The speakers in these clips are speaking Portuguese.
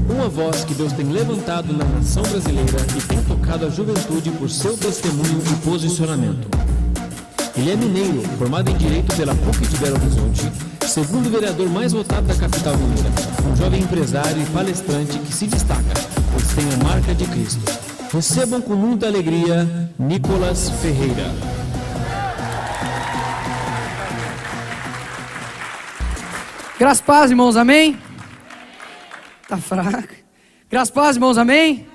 Uma voz que Deus tem levantado na nação brasileira e tem tocado a juventude por seu testemunho e posicionamento. Ele é mineiro, formado em Direito pela PUC de Belo Horizonte, segundo vereador mais votado da capital mineira, um jovem empresário e palestrante que se destaca, pois tem a marca de Cristo. Recebam com muita alegria, Nicolas Ferreira. Graças a paz, irmãos, amém? Tá fraco. Graças a paz, irmãos, amém?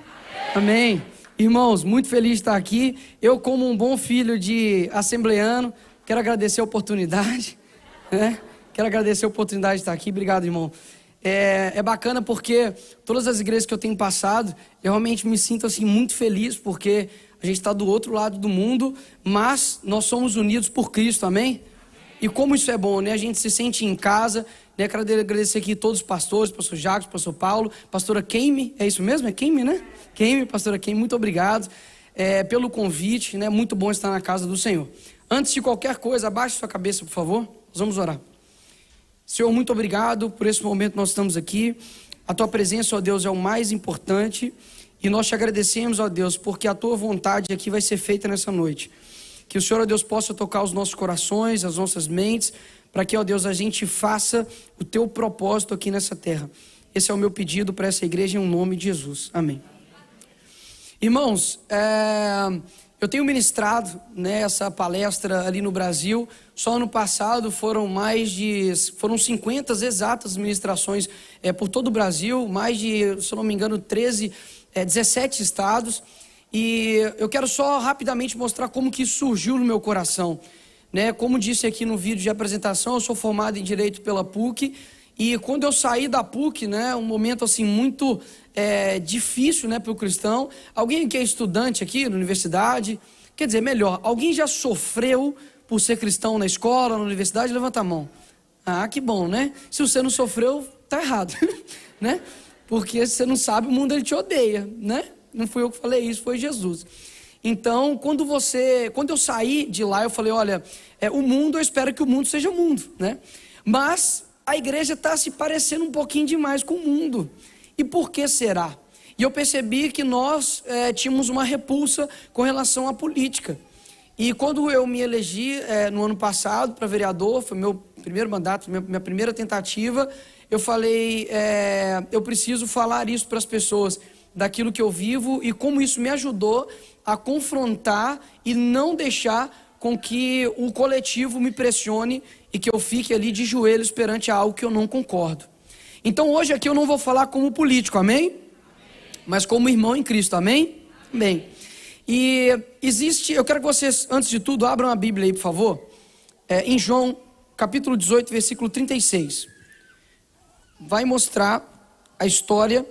Amém. Irmãos, muito feliz de estar aqui. Eu, como um bom filho de assembleano, quero agradecer a oportunidade, né? Quero agradecer a oportunidade de estar aqui. Obrigado, irmão. É bacana porque todas as igrejas que eu tenho passado, eu realmente me sinto assim muito feliz, porque a gente está do outro lado do mundo, mas nós somos unidos por Cristo, amém? E como isso é bom, né? A gente se sente em casa, né? Quero agradecer aqui todos os pastores, pastor Jacques, pastor Paulo, pastora Keime, é isso mesmo? É Keime, né? Keime, pastora Keime, muito obrigado pelo convite, né? Muito bom estar na casa do Senhor. Antes de qualquer coisa, abaixe sua cabeça, por favor. Nós vamos orar. Senhor, muito obrigado por esse momento que nós estamos aqui. A Tua presença, ó Deus, é o mais importante. E nós te agradecemos, ó Deus, porque a Tua vontade aqui vai ser feita nessa noite. Que o Senhor, ó Deus, possa tocar os nossos corações, as nossas mentes, para que, ó Deus, a gente faça o Teu propósito aqui nessa terra. Esse é o meu pedido para essa igreja, em nome de Jesus. Amém. Irmãos, eu tenho ministrado, né, essa palestra ali no Brasil. Só ano passado foram 50 exatas ministrações por todo o Brasil, mais de, se eu não me engano, 17 estados. E eu quero só rapidamente mostrar como que isso surgiu no meu coração, né? Como disse aqui no vídeo de apresentação, eu sou formado em Direito pela PUC. E quando eu saí da PUC, né, um momento assim muito difícil, né, para o cristão. Alguém que é estudante aqui na universidade, quer dizer, melhor, alguém já sofreu por ser cristão na escola, na universidade? Levanta a mão. Ah, que bom, né? Se você não sofreu, tá errado, né? Porque se você não sabe, o mundo ele te odeia, né? Não fui eu que falei isso, foi Jesus. Então, quando eu saí de lá, eu falei, olha, o mundo, eu espero que o mundo seja o mundo, né? Mas a igreja está se parecendo um pouquinho demais com o mundo. E por que será? E eu percebi que nós tínhamos uma repulsa com relação à política. E quando eu me elegi no ano passado para vereador, foi meu primeiro mandato, minha primeira tentativa, eu falei, eu preciso falar isso para as pessoas, daquilo que eu vivo e como isso me ajudou a confrontar e não deixar com que o coletivo me pressione e que eu fique ali de joelhos perante algo que eu não concordo. Então hoje aqui eu não vou falar como político, amém? Mas como irmão em Cristo, amém? Amém. E eu quero que vocês, antes de tudo, abram a Bíblia aí, por favor, em João, capítulo 18, versículo 36. Vai mostrar a história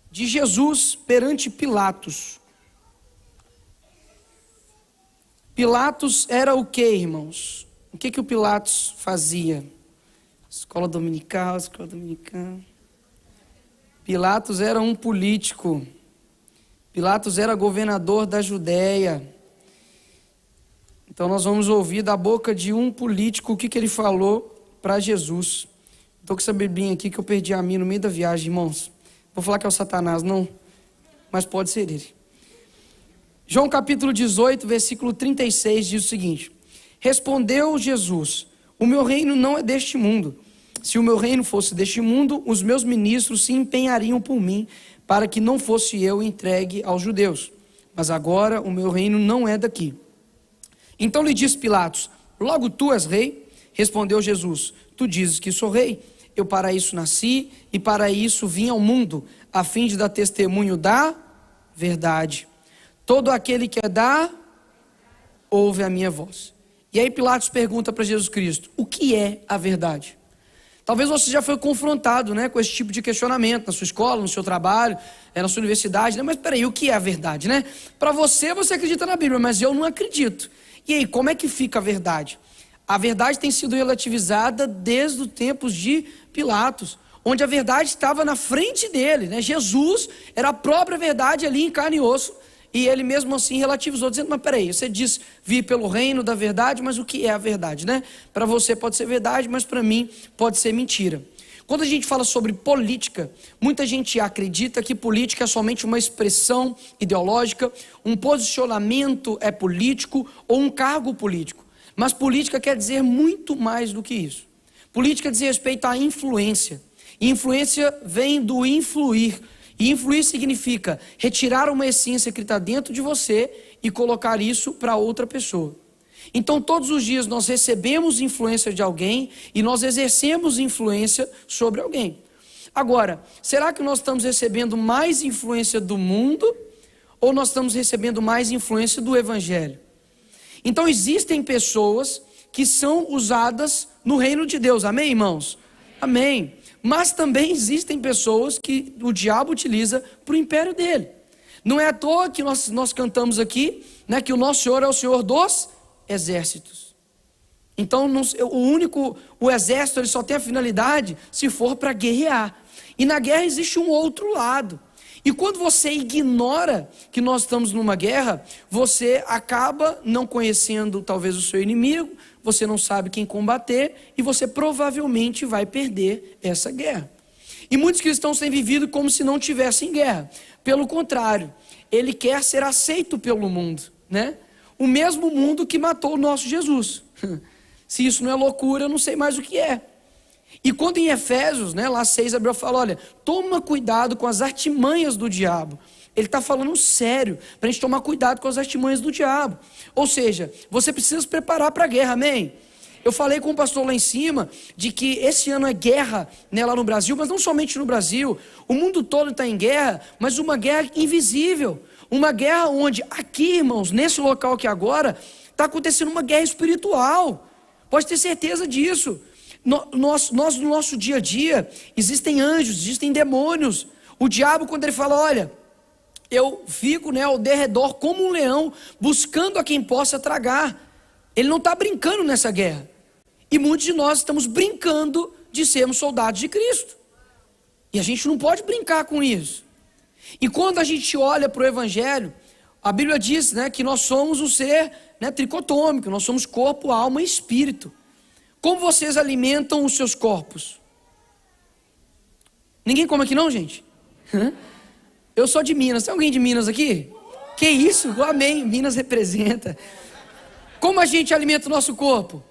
de Jesus perante Pilatos. Pilatos era o que, irmãos? O que o Pilatos fazia? Escola dominical. Pilatos era um político. Pilatos era governador da Judéia. Então nós vamos ouvir da boca de um político o que ele falou para Jesus. Estou com essa biblinha aqui que eu perdi a minha no meio da viagem, irmãos. Vou falar que é o Satanás, não, mas pode ser ele. João capítulo 18, versículo 36 diz o seguinte: respondeu Jesus, o meu reino não é deste mundo. Se o meu reino fosse deste mundo, os meus ministros se empenhariam por mim, para que não fosse eu entregue aos judeus. Mas agora o meu reino não é daqui. Então lhe disse Pilatos, logo tu és rei? Respondeu Jesus, tu dizes que sou rei. Eu para isso nasci e para isso vim ao mundo, a fim de dar testemunho da verdade. Todo aquele que é da, ouve a minha voz. E aí Pilatos pergunta para Jesus Cristo, o que é a verdade? Talvez você já foi confrontado, né, com esse tipo de questionamento na sua escola, no seu trabalho, na sua universidade, né? Mas peraí, o que é a verdade, né? Para você acredita na Bíblia, mas eu não acredito. E aí, como é que fica a verdade? A verdade tem sido relativizada desde os tempos de Pilatos, onde a verdade estava na frente dele, né? Jesus era a própria verdade ali em carne e osso, e ele mesmo assim relativizou, dizendo, mas peraí, você diz vir pelo reino da verdade, mas o que é a verdade, né? Para você pode ser verdade, mas para mim pode ser mentira. Quando a gente fala sobre política, muita gente acredita que política é somente uma expressão ideológica, um posicionamento é político ou um cargo político. Mas política quer dizer muito mais do que isso. Política diz respeito à influência. E influência vem do influir. E influir significa retirar uma essência que está dentro de você e colocar isso para outra pessoa. Então todos os dias nós recebemos influência de alguém e nós exercemos influência sobre alguém. Agora, será que nós estamos recebendo mais influência do mundo ou nós estamos recebendo mais influência do Evangelho? Então existem pessoas que são usadas no reino de Deus, amém, irmãos? Amém. Mas também existem pessoas que o diabo utiliza para o império dele. Não é à toa que nós cantamos aqui, né, que o nosso Senhor é o Senhor dos exércitos. Então o exército ele só tem a finalidade se for para guerrear. E na guerra existe um outro lado. E quando você ignora que nós estamos numa guerra, você acaba não conhecendo talvez o seu inimigo, você não sabe quem combater e você provavelmente vai perder essa guerra. E muitos cristãos têm vivido como se não tivessem guerra. Pelo contrário, ele quer ser aceito pelo mundo, né? O mesmo mundo que matou o nosso Jesus. Se isso não é loucura, eu não sei mais o que é. E quando em Efésios, né, lá 6, Abraão fala, olha, toma cuidado com as artimanhas do diabo. Ele está falando sério, para a gente tomar cuidado com as artimanhas do diabo. Ou seja, você precisa se preparar para a guerra, amém? Eu falei com o pastor lá em cima, de que esse ano é guerra, né, lá no Brasil, mas não somente no Brasil, o mundo todo está em guerra, mas uma guerra invisível. Uma guerra onde, aqui irmãos, nesse local aqui agora, está acontecendo uma guerra espiritual. Pode ter certeza disso. Nós no nosso dia a dia, existem anjos, existem demônios. O diabo, quando ele fala, olha, eu fico, né, ao derredor como um leão, buscando a quem possa tragar. Ele não está brincando nessa guerra. E muitos de nós estamos brincando de sermos soldados de Cristo. E a gente não pode brincar com isso. E quando a gente olha para o Evangelho, a Bíblia diz, né, que nós somos um ser, né, tricotômico, nós somos corpo, alma e espírito. Como vocês alimentam os seus corpos? Ninguém come aqui não, gente? Eu sou de Minas, tem alguém de Minas aqui? Que isso? Amém, Minas representa. Como a gente alimenta o nosso corpo?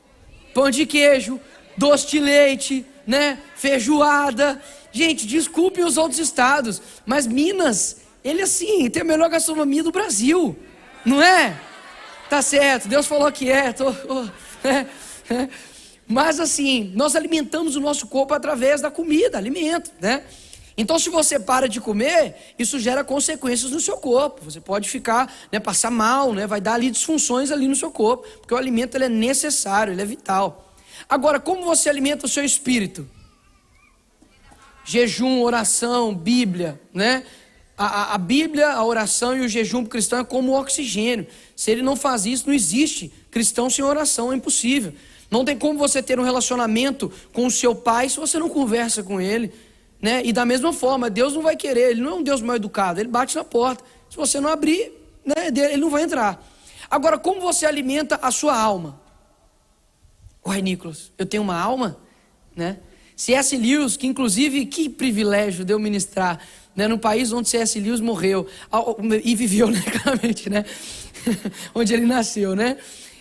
Pão de queijo, doce de leite, né, feijoada. Gente, desculpem os outros estados, mas Minas, ele assim, tem a melhor gastronomia do Brasil, não é? Tá certo, Deus falou que é. Mas assim, nós alimentamos o nosso corpo através da comida, alimento, né? Então se você para de comer, isso gera consequências no seu corpo. Você pode ficar, né, passar mal, né, vai dar ali disfunções ali no seu corpo, porque o alimento ele é necessário, ele é vital. Agora, como você alimenta o seu espírito? Jejum, oração, Bíblia, né? A Bíblia, a oração e o jejum cristão é como o oxigênio. Se ele não faz isso, não existe cristão sem oração, é impossível. Não tem como você ter um relacionamento com o seu pai se você não conversa com ele, né? E da mesma forma, Deus não vai querer, ele não é um Deus mal educado, ele bate na porta. Se você não abrir, né, ele não vai entrar. Agora, como você alimenta a sua alma? Uai, Nicolas, eu tenho uma alma, né? C.S. Lewis, que inclusive, que privilégio de eu ministrar, né, no país onde C.S. Lewis morreu, e viveu, né, claramente, né, onde ele nasceu, né.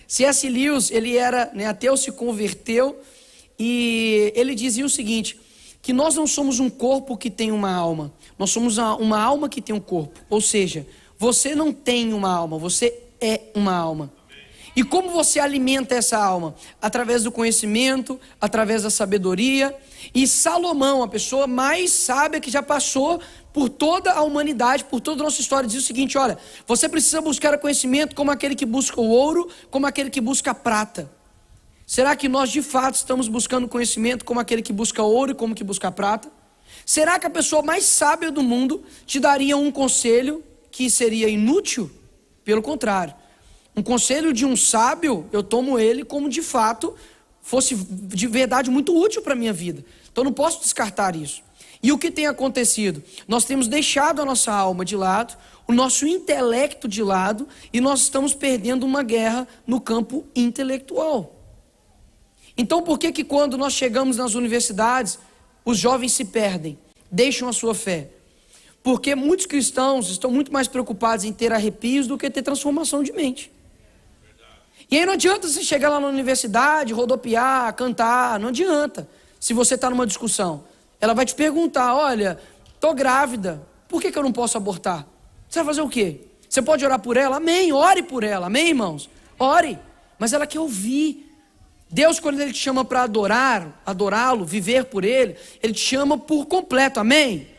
C.S. Lewis, ele era, né, ateu, se converteu, e ele dizia o seguinte, que nós não somos um corpo que tem uma alma, nós somos uma alma que tem um corpo, ou seja, você não tem uma alma, você é uma alma. E como você alimenta essa alma? Através do conhecimento, através da sabedoria. E Salomão, a pessoa mais sábia que já passou por toda a humanidade, por toda a nossa história, diz o seguinte, olha, você precisa buscar conhecimento como aquele que busca o ouro, como aquele que busca a prata. Será que nós de fato estamos buscando conhecimento como aquele que busca ouro e como que busca a prata? Será que a pessoa mais sábia do mundo te daria um conselho que seria inútil? Pelo contrário. Um conselho de um sábio, eu tomo ele como de fato fosse de verdade muito útil para a minha vida. Então eu não posso descartar isso. E o que tem acontecido? Nós temos deixado a nossa alma de lado, o nosso intelecto de lado, e nós estamos perdendo uma guerra no campo intelectual. Então por que quando nós chegamos nas universidades, os jovens se perdem, deixam a sua fé? Porque muitos cristãos estão muito mais preocupados em ter arrepios do que ter transformação de mente. E aí não adianta você chegar lá na universidade, rodopiar, cantar, não adianta. Se você está numa discussão, ela vai te perguntar, olha, estou grávida, por que eu não posso abortar? Você vai fazer o quê? Você pode orar por ela? Amém, ore por ela, amém, irmãos? Ore, mas ela quer ouvir. Deus, quando Ele te chama para adorá-lo, viver por Ele, Ele te chama por completo, amém?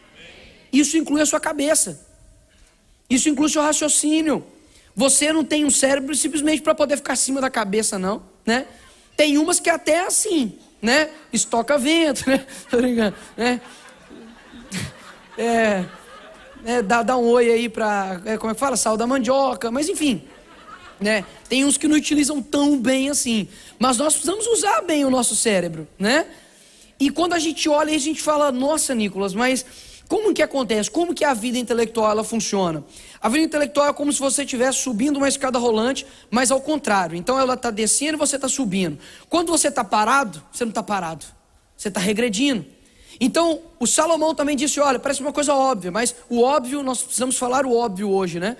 Isso inclui a sua cabeça, isso inclui o seu raciocínio. Você não tem um cérebro simplesmente para poder ficar acima da cabeça, não, né? Tem umas que até assim, né? Estoca vento, né? Tô brincando, né? Dá um oi aí para, como é que fala? Sal da mandioca, mas enfim, né? Tem uns que não utilizam tão bem assim, mas nós precisamos usar bem o nosso cérebro, né? E quando a gente olha, a gente fala, nossa, Nicolas, mas como que acontece? Como que a vida intelectual ela funciona? A vida intelectual é como se você estivesse subindo uma escada rolante, mas ao contrário. Então ela está descendo e você está subindo. Quando você está parado, você não está parado, você está regredindo. Então o Salomão também disse, olha, parece uma coisa óbvia, mas o óbvio, nós precisamos falar o óbvio hoje, né?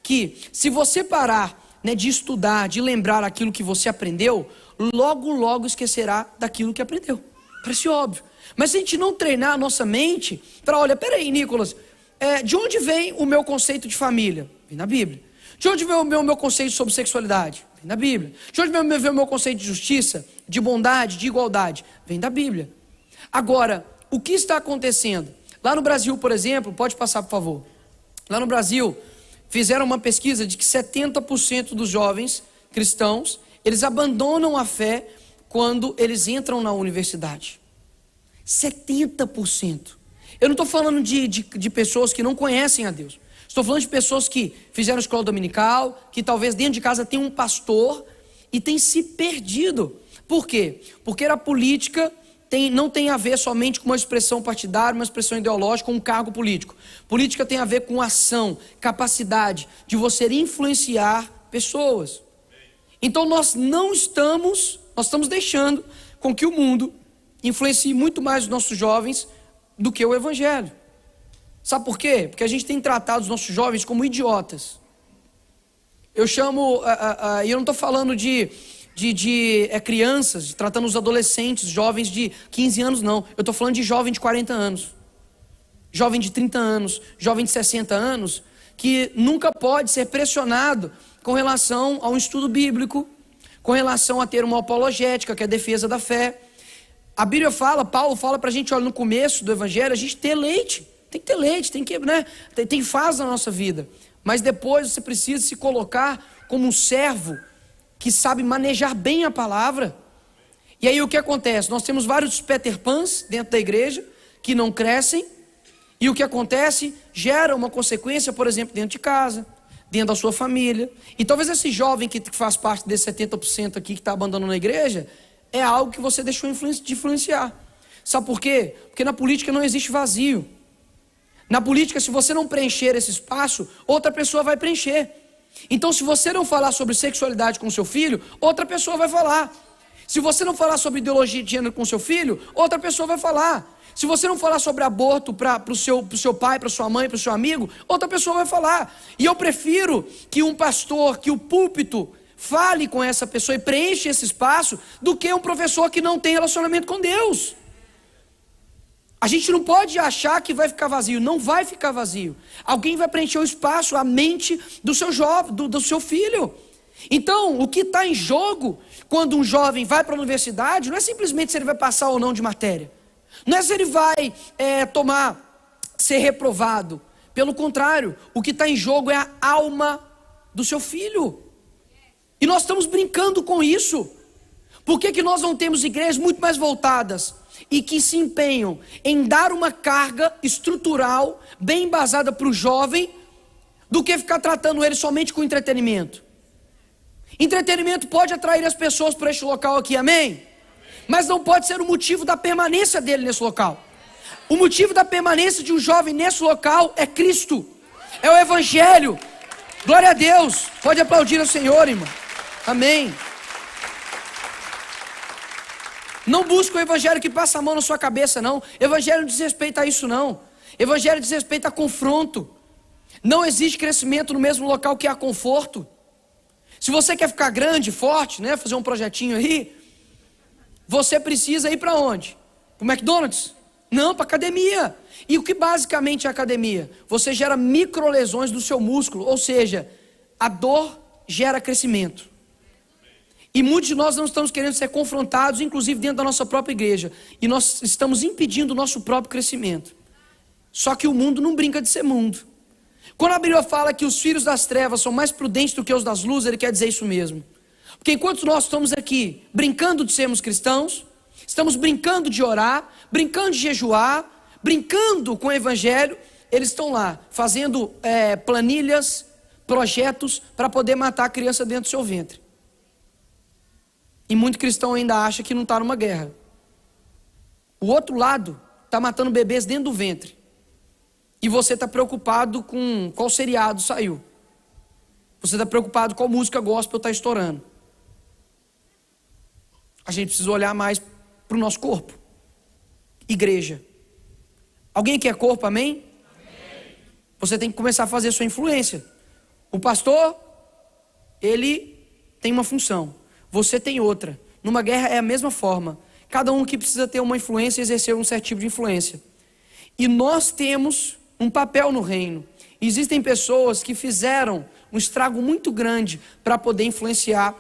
Que se você parar, né, de estudar, de lembrar aquilo que você aprendeu, logo esquecerá daquilo que aprendeu. Parece óbvio. Mas se a gente não treinar a nossa mente para, olha, peraí, Nicolas, de onde vem o meu conceito de família? Vem na Bíblia. De onde vem o meu conceito sobre sexualidade? Vem da Bíblia. De onde vem o meu conceito de justiça, de bondade, de igualdade? Vem da Bíblia. Agora, o que está acontecendo? Lá no Brasil, por exemplo, pode passar, por favor. Lá no Brasil, fizeram uma pesquisa de que 70% dos jovens cristãos, eles abandonam a fé quando eles entram na universidade. 70%. Eu não estou falando de pessoas que não conhecem a Deus. Estou falando de pessoas que fizeram escola dominical, que talvez dentro de casa tenham um pastor e tem se perdido. Por quê? Porque a política não tem a ver somente com uma expressão partidária, uma expressão ideológica, um cargo político. Política tem a ver com ação, capacidade de você influenciar pessoas. Então nós estamos deixando com que o mundo influencie muito mais os nossos jovens do que o evangelho. Sabe por quê? Porque a gente tem tratado os nossos jovens como idiotas. Eu chamo, eu não estou falando de crianças, tratando os adolescentes, jovens de 15 anos, não. Eu estou falando de jovem de 40 anos, jovem de 30 anos, jovem de 60 anos, que nunca pode ser pressionado com relação ao estudo bíblico, com relação a ter uma apologética, que é a defesa da fé. A Bíblia fala, Paulo fala para a gente, olha, no começo do evangelho, a gente ter leite, tem que ter leite, tem fase na nossa vida, mas depois você precisa se colocar como um servo que sabe manejar bem a palavra. E aí o que acontece? Nós temos vários Peter Pans dentro da igreja, que não crescem, e o que acontece? Gera uma consequência, por exemplo, dentro de casa, dentro da sua família. E talvez esse jovem que faz parte desse 70% aqui que está abandonando a igreja, é algo que você deixou de influenciar. Sabe por quê? Porque na política não existe vazio. Na política, se você não preencher esse espaço, outra pessoa vai preencher. Então, se você não falar sobre sexualidade com seu filho, outra pessoa vai falar. Se você não falar sobre ideologia de gênero com seu filho, outra pessoa vai falar. Se você não falar sobre aborto para o seu pai, para sua mãe, para o seu amigo, outra pessoa vai falar. E eu prefiro que um pastor, que o púlpito fale com essa pessoa e preencha esse espaço, do que um professor que não tem relacionamento com Deus. A gente não pode achar que vai ficar vazio. Não vai ficar vazio. Alguém vai preencher o espaço, a mente do seu jovem, do seu filho. Então, o que está em jogo quando um jovem vai para a universidade, não é simplesmente se ele vai passar ou não de matéria. Não é se ele vai ser reprovado. Pelo contrário, o que está em jogo é a alma do seu filho. E nós estamos brincando com isso. Por que nós não temos igrejas muito mais voltadas e que se empenham em dar uma carga estrutural bem embasada para o jovem, do que ficar tratando ele somente com entretenimento? Entretenimento pode atrair as pessoas para este local aqui, amém? Mas não pode ser o motivo da permanência dele nesse local. O motivo da permanência de um jovem nesse local é Cristo, é o Evangelho. Glória a Deus. Pode aplaudir ao Senhor, irmão. Amém. Não busque o Evangelho que passa a mão na sua cabeça, não. Evangelho não diz respeito a isso, não. Evangelho diz respeito a confronto. Não existe crescimento no mesmo local que há conforto. Se você quer ficar grande, forte, né, fazer um projetinho aí, você precisa ir para onde? Para o McDonald's? Não, para academia. E o que basicamente é academia? Você gera microlesões do seu músculo, ou seja, a dor gera crescimento. E muitos de nós não estamos querendo ser confrontados, inclusive dentro da nossa própria igreja. E nós estamos impedindo o nosso próprio crescimento. Só que o mundo não brinca de ser mundo. Quando a Bíblia fala que os filhos das trevas são mais prudentes do que os das luzes, ele quer dizer isso mesmo. Porque enquanto nós estamos aqui brincando de sermos cristãos, estamos brincando de orar, brincando de jejuar, brincando com o Evangelho, eles estão lá fazendo planilhas, projetos para poder matar a criança dentro do seu ventre. E muito cristão ainda acha que não está numa guerra. O outro lado está matando bebês dentro do ventre. E você está preocupado com qual seriado saiu. Você está preocupado qual música gospel está estourando. A gente precisa olhar mais para o nosso corpo. Igreja. Alguém quer corpo, amém? Amém? Você tem que começar a fazer sua influência. O pastor, ele tem uma função. Você tem outra. Numa guerra é a mesma forma. Cada um que precisa ter uma influência e exercer um certo tipo de influência. E nós temos um papel no reino. Existem pessoas que fizeram um estrago muito grande para poder influenciar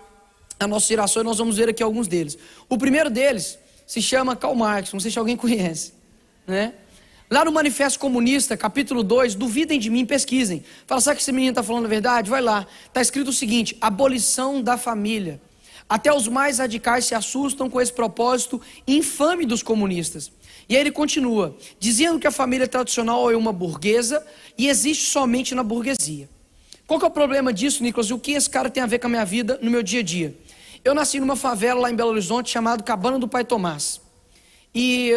a nossa geração, e nós vamos ver aqui alguns deles. O primeiro deles se chama Karl Marx, não sei se alguém conhece, né? Lá no Manifesto Comunista, capítulo 2, duvidem de mim, pesquisem. Fala, sabe que esse menino está falando a verdade? Vai lá. Está escrito o seguinte: abolição da família. Até os mais radicais se assustam com esse propósito infame dos comunistas. E aí ele continua, dizendo que a família tradicional é uma burguesa e existe somente na burguesia. Qual que é o problema disso, Nicolas? E o que esse cara tem a ver com a minha vida no meu dia a dia? Eu nasci numa favela lá em Belo Horizonte chamada Cabana do Pai Tomás. E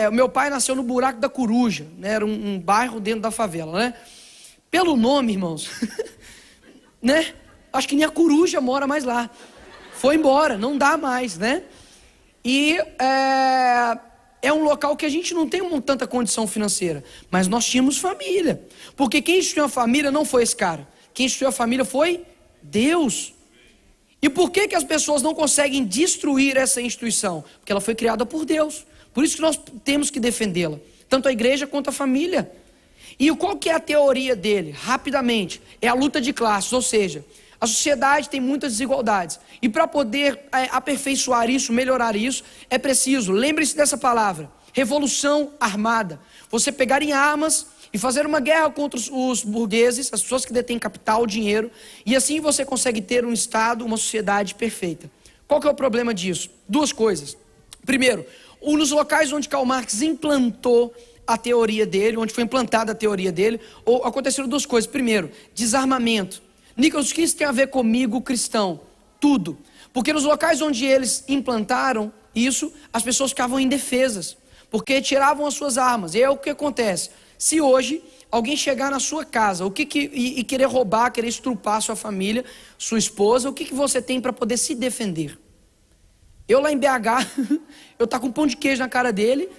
o meu pai nasceu no Buraco da Coruja, né? Era um bairro dentro da favela, né? Pelo nome, irmãos, né? Acho que nem a coruja mora mais lá. Foi embora, não dá mais, né? E é um local que a gente não tem tanta condição financeira, mas nós tínhamos família. Porque quem instituiu a família não foi esse cara. Quem instituiu a família foi Deus. E por que as pessoas não conseguem destruir essa instituição? Porque ela foi criada por Deus. Por isso que nós temos que defendê-la. Tanto a igreja quanto a família. E qual que é a teoria dele? Rapidamente, é a luta de classes, ou seja, a sociedade tem muitas desigualdades. E para poder aperfeiçoar isso, melhorar isso, é preciso, lembre-se dessa palavra, revolução armada. Você pegar em armas e fazer uma guerra contra os burgueses, as pessoas que detêm capital, dinheiro, e assim você consegue ter um Estado, uma sociedade perfeita. Qual que é o problema disso? Duas coisas. Primeiro, nos locais onde Karl Marx implantou a teoria dele, onde foi implantada a teoria dele, aconteceram duas coisas. Primeiro, desarmamento. Nicolas, o que isso tem a ver comigo, cristão? Tudo. Porque nos locais onde eles implantaram isso, as pessoas ficavam indefesas, porque tiravam as suas armas. E é o que acontece. Se hoje alguém chegar na sua casa e querer roubar, querer estrupar sua família, sua esposa, o que você tem para poder se defender? Eu lá em BH, eu tá com um pão de queijo na cara dele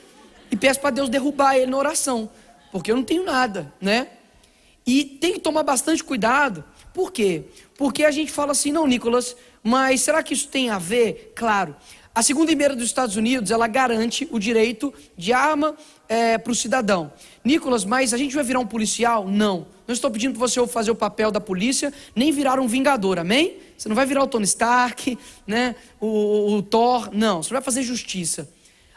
e peço para Deus derrubar ele na oração, porque eu não tenho nada, né? E tem que tomar bastante cuidado. Por quê? Porque a gente fala assim, não, Nicolas, mas será que isso tem a ver? Claro. A segunda emenda dos Estados Unidos, ela garante o direito de arma para o cidadão. Nicolas, mas a gente vai virar um policial? Não. Não estou pedindo para você fazer o papel da polícia, nem virar um vingador, amém? Você não vai virar o Tony Stark, né? o Thor, não. Você vai fazer justiça.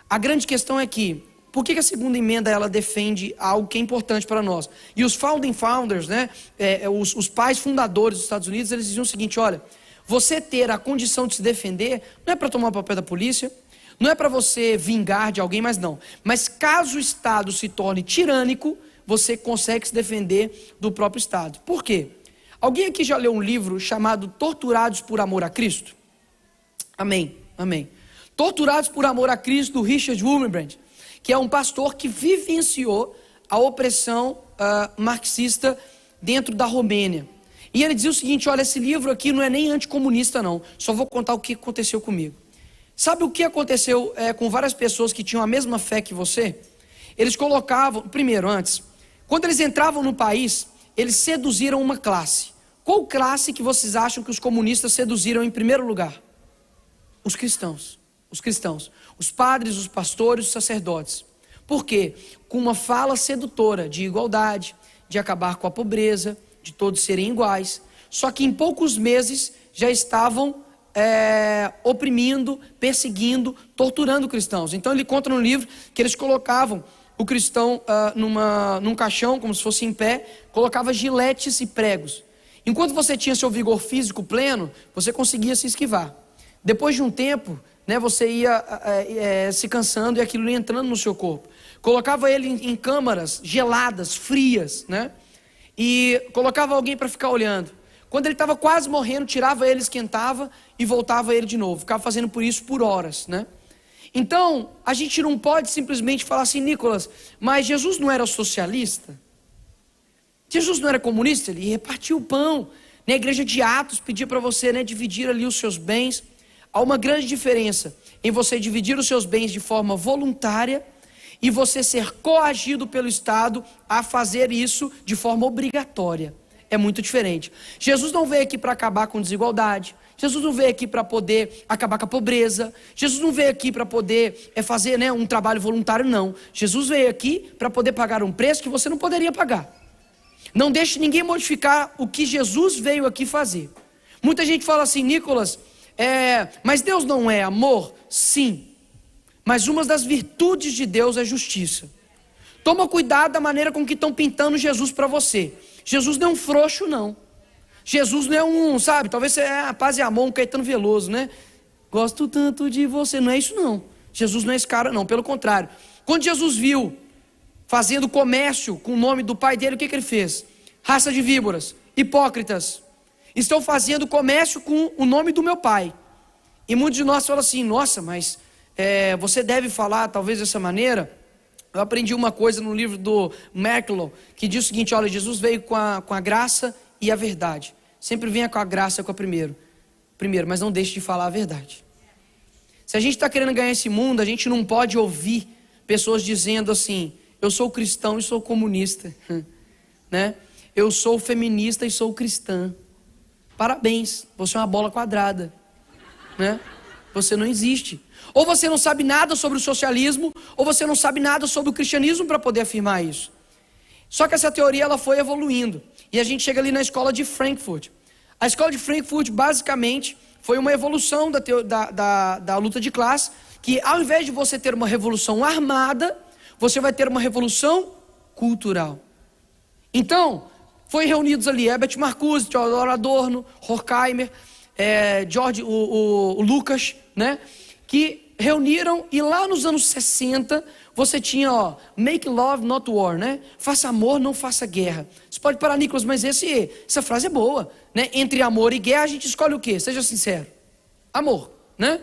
A grande questão é que, por que a segunda emenda ela defende algo que é importante para nós? E os founding founders, né? Os pais fundadores dos Estados Unidos, eles diziam o seguinte, olha, você ter a condição de se defender não é para tomar o papel da polícia, não é para você vingar de alguém, mas não. Mas caso o Estado se torne tirânico, você consegue se defender do próprio Estado. Por quê? Alguém aqui já leu um livro chamado Torturados por Amor a Cristo? Amém, amém. Torturados por Amor a Cristo, do Richard Wurmbrand, que é um pastor que vivenciou a opressão marxista dentro da Romênia. E ele dizia o seguinte: olha, esse livro aqui não é nem anticomunista não, só vou contar o que aconteceu comigo. Sabe o que aconteceu com várias pessoas que tinham a mesma fé que você? Eles colocavam, primeiro, antes, quando eles entravam no país, eles seduziram uma classe. Qual classe que vocês acham que os comunistas seduziram em primeiro lugar? Os cristãos. Os cristãos. Os padres, os pastores, os sacerdotes. Por quê? Com uma fala sedutora de igualdade, de acabar com a pobreza, de todos serem iguais. Só que em poucos meses já estavam oprimindo, perseguindo, torturando cristãos. Então ele conta no livro que eles colocavam o cristão num caixão, como se fosse em pé, colocava giletes e pregos. Enquanto você tinha seu vigor físico pleno, você conseguia se esquivar. Depois de um tempo, né, você ia se cansando e aquilo ia entrando no seu corpo. Colocava ele em câmaras geladas, frias, né? E colocava alguém para ficar olhando. Quando ele estava quase morrendo, tirava ele, esquentava e voltava ele de novo. Ficava fazendo por isso por horas, né? Então, a gente não pode simplesmente falar assim: Nicolas, mas Jesus não era socialista? Jesus não era comunista? Ele repartia o pão. Na igreja de Atos pedia para você, né, dividir ali os seus bens. Há uma grande diferença em você dividir os seus bens de forma voluntária e você ser coagido pelo Estado a fazer isso de forma obrigatória. É muito diferente. Jesus não veio aqui para acabar com desigualdade. Jesus não veio aqui para poder acabar com a pobreza. Jesus não veio aqui para poder fazer, né, um trabalho voluntário, não. Jesus veio aqui para poder pagar um preço que você não poderia pagar. Não deixe ninguém modificar o que Jesus veio aqui fazer. Muita gente fala assim: Nicolas, mas Deus não é amor? Sim. Mas uma das virtudes de Deus é justiça. Toma cuidado da maneira com que estão pintando Jesus para você. Jesus não é um frouxo, não. Jesus não é um, sabe, talvez você paz e amor, um Caetano Veloso, né? Gosto tanto de você. Não é isso, não. Jesus não é esse cara, não. Pelo contrário. Quando Jesus viu fazendo comércio com o nome do pai dele, o que ele fez? Raça de víboras, hipócritas, estão fazendo comércio com o nome do meu pai. E muitos de nós falam assim: nossa, mas você deve falar talvez dessa maneira. Eu aprendi uma coisa no livro do Merkelon, que diz o seguinte: olha, Jesus veio com a graça e a verdade. Sempre venha com a graça com a primeiro, mas não deixe de falar a verdade. Se a gente está querendo ganhar esse mundo, a gente não pode ouvir pessoas dizendo assim: eu sou cristão e sou comunista, né? Eu sou feminista e sou cristã. Parabéns, você é uma bola quadrada, né? Você não existe. Ou você não sabe nada sobre o socialismo, ou você não sabe nada sobre o cristianismo para poder afirmar isso. Só que essa teoria ela foi evoluindo. E a gente chega ali na escola de Frankfurt. A escola de Frankfurt basicamente foi uma evolução da luta de classe, que ao invés de você ter uma revolução armada, você vai ter uma revolução cultural. Então, foi reunidos ali Herbert Marcuse, Theodor Adorno, Horkheimer, o Lucas, né? Que reuniram, e lá nos anos 60, você tinha, make love, not war, né? Faça amor, não faça guerra. Você pode parar, Nicolas, mas essa frase é boa, né? Entre amor e guerra, a gente escolhe o quê? Seja sincero. Amor, né?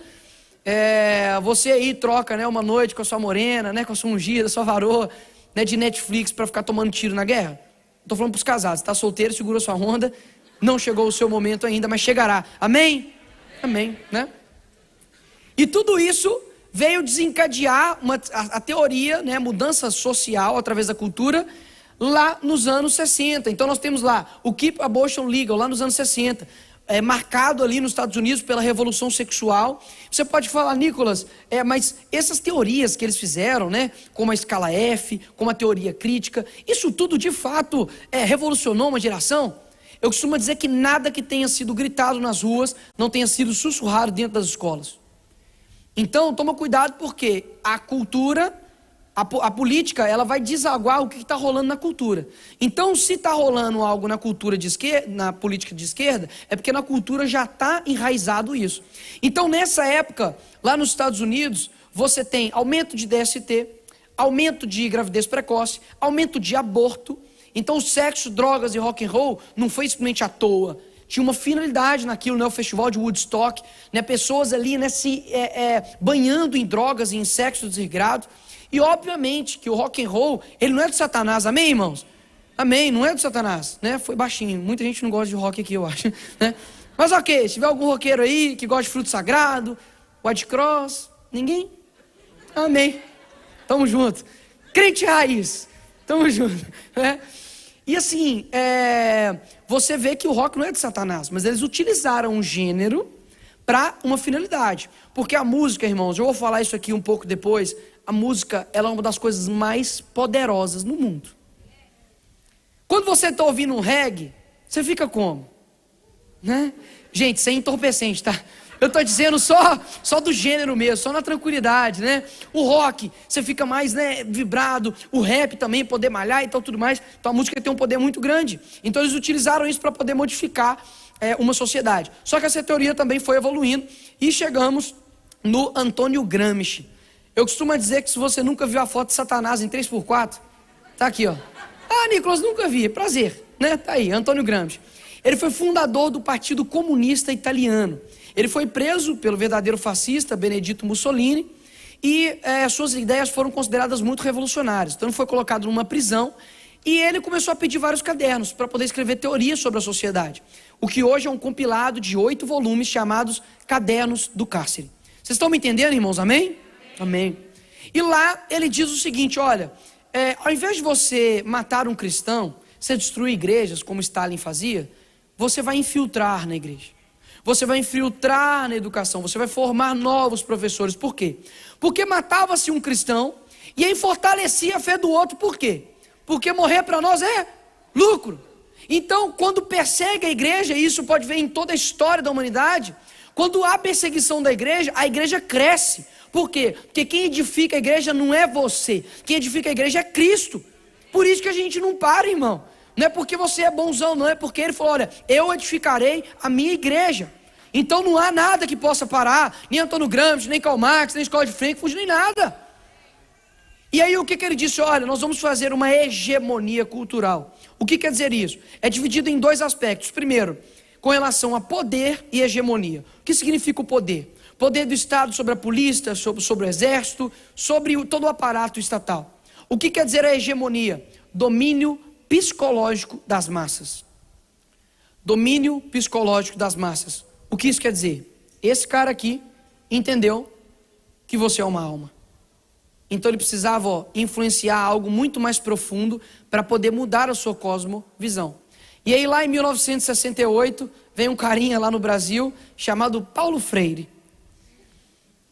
Você aí troca, né, uma noite com a sua morena, né, com a sua ungida, sua varoa, né, de Netflix para ficar tomando tiro na guerra? Estou falando para os casados, está solteiro, segura sua onda, não chegou o seu momento ainda, mas chegará. Amém? Amém, né? E tudo isso veio desencadear a teoria, né, mudança social através da cultura, lá nos anos 60. Então nós temos lá o Keep Abortion Legal, lá nos anos 60, marcado ali nos Estados Unidos pela revolução sexual. Você pode falar, Nicolas, mas essas teorias que eles fizeram, né, como a escala F, como a teoria crítica, isso tudo de fato revolucionou uma geração? Eu costumo dizer que nada que tenha sido gritado nas ruas não tenha sido sussurrado dentro das escolas. Então, toma cuidado, porque a cultura, a política, ela vai desaguar o que está rolando na cultura. Então, se está rolando algo na cultura de esquerda, na política de esquerda, é porque na cultura já está enraizado isso. Então, nessa época, lá nos Estados Unidos, você tem aumento de DST, aumento de gravidez precoce, aumento de aborto. Então, o sexo, drogas e rock and roll não foi simplesmente à toa. Tinha uma finalidade naquilo, né? O festival de Woodstock, né? Pessoas ali, né, se banhando em drogas e em sexo desregrado. E obviamente que o rock and roll, ele não é do Satanás, amém, irmãos? Amém, não é do Satanás, né? Foi baixinho, muita gente não gosta de rock aqui, eu acho, né? Mas ok, se tiver algum roqueiro aí que gosta de Fruto Sagrado, White Cross, ninguém? Amém, tamo junto. Crente raiz, tamo junto, né? E assim, você vê que o rock não é de Satanás, mas eles utilizaram um gênero para uma finalidade. Porque a música, irmãos, eu vou falar isso aqui um pouco depois, a música, ela é uma das coisas mais poderosas no mundo. Quando você está ouvindo um reggae, você fica como? Né? Gente, sem entorpecente, tá? Eu estou dizendo só do gênero mesmo, só na tranquilidade, né? O rock, você fica mais, né, vibrado. O rap também, poder malhar e tal, tudo mais. Então a música tem um poder muito grande. Então eles utilizaram isso para poder modificar uma sociedade. Só que essa teoria também foi evoluindo e chegamos no Antônio Gramsci. Eu costumo dizer que se você nunca viu a foto de Satanás em 3x4, tá aqui, ó. Ah, Nicolas, nunca vi, prazer, né? Tá aí, Antônio Gramsci. Ele foi fundador do Partido Comunista Italiano. Ele foi preso pelo verdadeiro fascista Benedito Mussolini e suas ideias foram consideradas muito revolucionárias. Então ele foi colocado numa prisão e ele começou a pedir vários cadernos para poder escrever teorias sobre a sociedade. O que hoje é um compilado de 8 volumes chamados Cadernos do Cárcere. Vocês estão me entendendo, irmãos? Amém? Amém. E lá ele diz o seguinte, olha, ao invés de você matar um cristão, você destruir igrejas, como Stalin fazia, você vai infiltrar na igreja. Você vai infiltrar na educação, você vai formar novos professores. Por quê? Porque matava-se um cristão e aí fortalecia a fé do outro. Por quê? Porque morrer para nós é lucro. Então, quando persegue a igreja, e isso pode ver em toda a história da humanidade, quando há perseguição da igreja, a igreja cresce. Por quê? Porque quem edifica a igreja não é você. Quem edifica a igreja é Cristo. Por isso que a gente não para, irmão. Não é porque você é bonzão, não é porque ele falou, olha, eu edificarei a minha igreja. Então não há nada que possa parar, nem Antônio Gramsci, nem Karl Marx, nem Escola de Frankfurt, nem nada. E aí o que ele disse? Olha, nós vamos fazer uma hegemonia cultural. O que quer dizer isso? É dividido em 2 aspectos. Primeiro, com relação a poder e hegemonia. O que significa o poder? Poder do Estado sobre a polícia, sobre o exército, sobre todo o aparato estatal. O que quer dizer a hegemonia? Domínio psicológico das massas. Domínio psicológico das massas. O que isso quer dizer? Esse cara aqui entendeu que você é uma alma. Então ele precisava influenciar algo muito mais profundo para poder mudar a sua cosmovisão. E aí lá em 1968, vem um carinha lá no Brasil chamado Paulo Freire,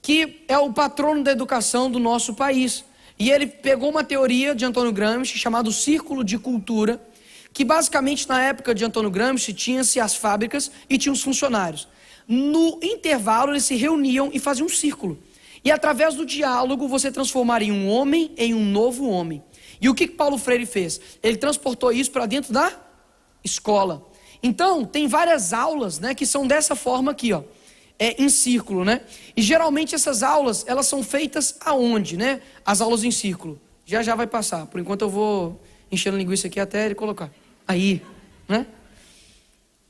que é o patrono da educação do nosso país. E ele pegou uma teoria de Antônio Gramsci chamada Círculo de Cultura, que basicamente na época de Antônio Gramsci tinha-se as fábricas e tinha os funcionários. No intervalo eles se reuniam e faziam um círculo. E através do diálogo você transformaria um homem em um novo homem. E o que Paulo Freire fez? Ele transportou isso para dentro da escola. Então tem várias aulas, né, que são dessa forma aqui, ó. Em círculo, né? E geralmente essas aulas, elas são feitas aonde, né? As aulas em círculo. Já vai passar. Por enquanto eu vou enchendo linguiça aqui até ele colocar. Aí, né?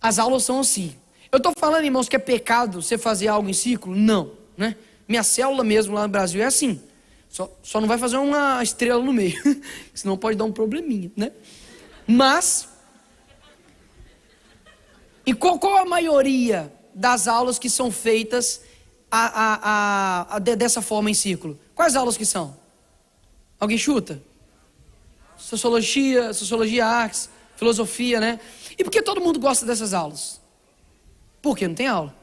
As aulas são assim. Eu estou falando, irmãos, que é pecado você fazer algo em círculo? Não, né? Minha célula mesmo lá no Brasil é assim. Só não vai fazer uma estrela no meio. Senão pode dar um probleminha, né? Mas, e qual a maioria das aulas que são feitas dessa forma em círculo? Quais aulas que são? Alguém chuta? Sociologia, artes, filosofia, né? E por que todo mundo gosta dessas aulas? Porque não tem aula,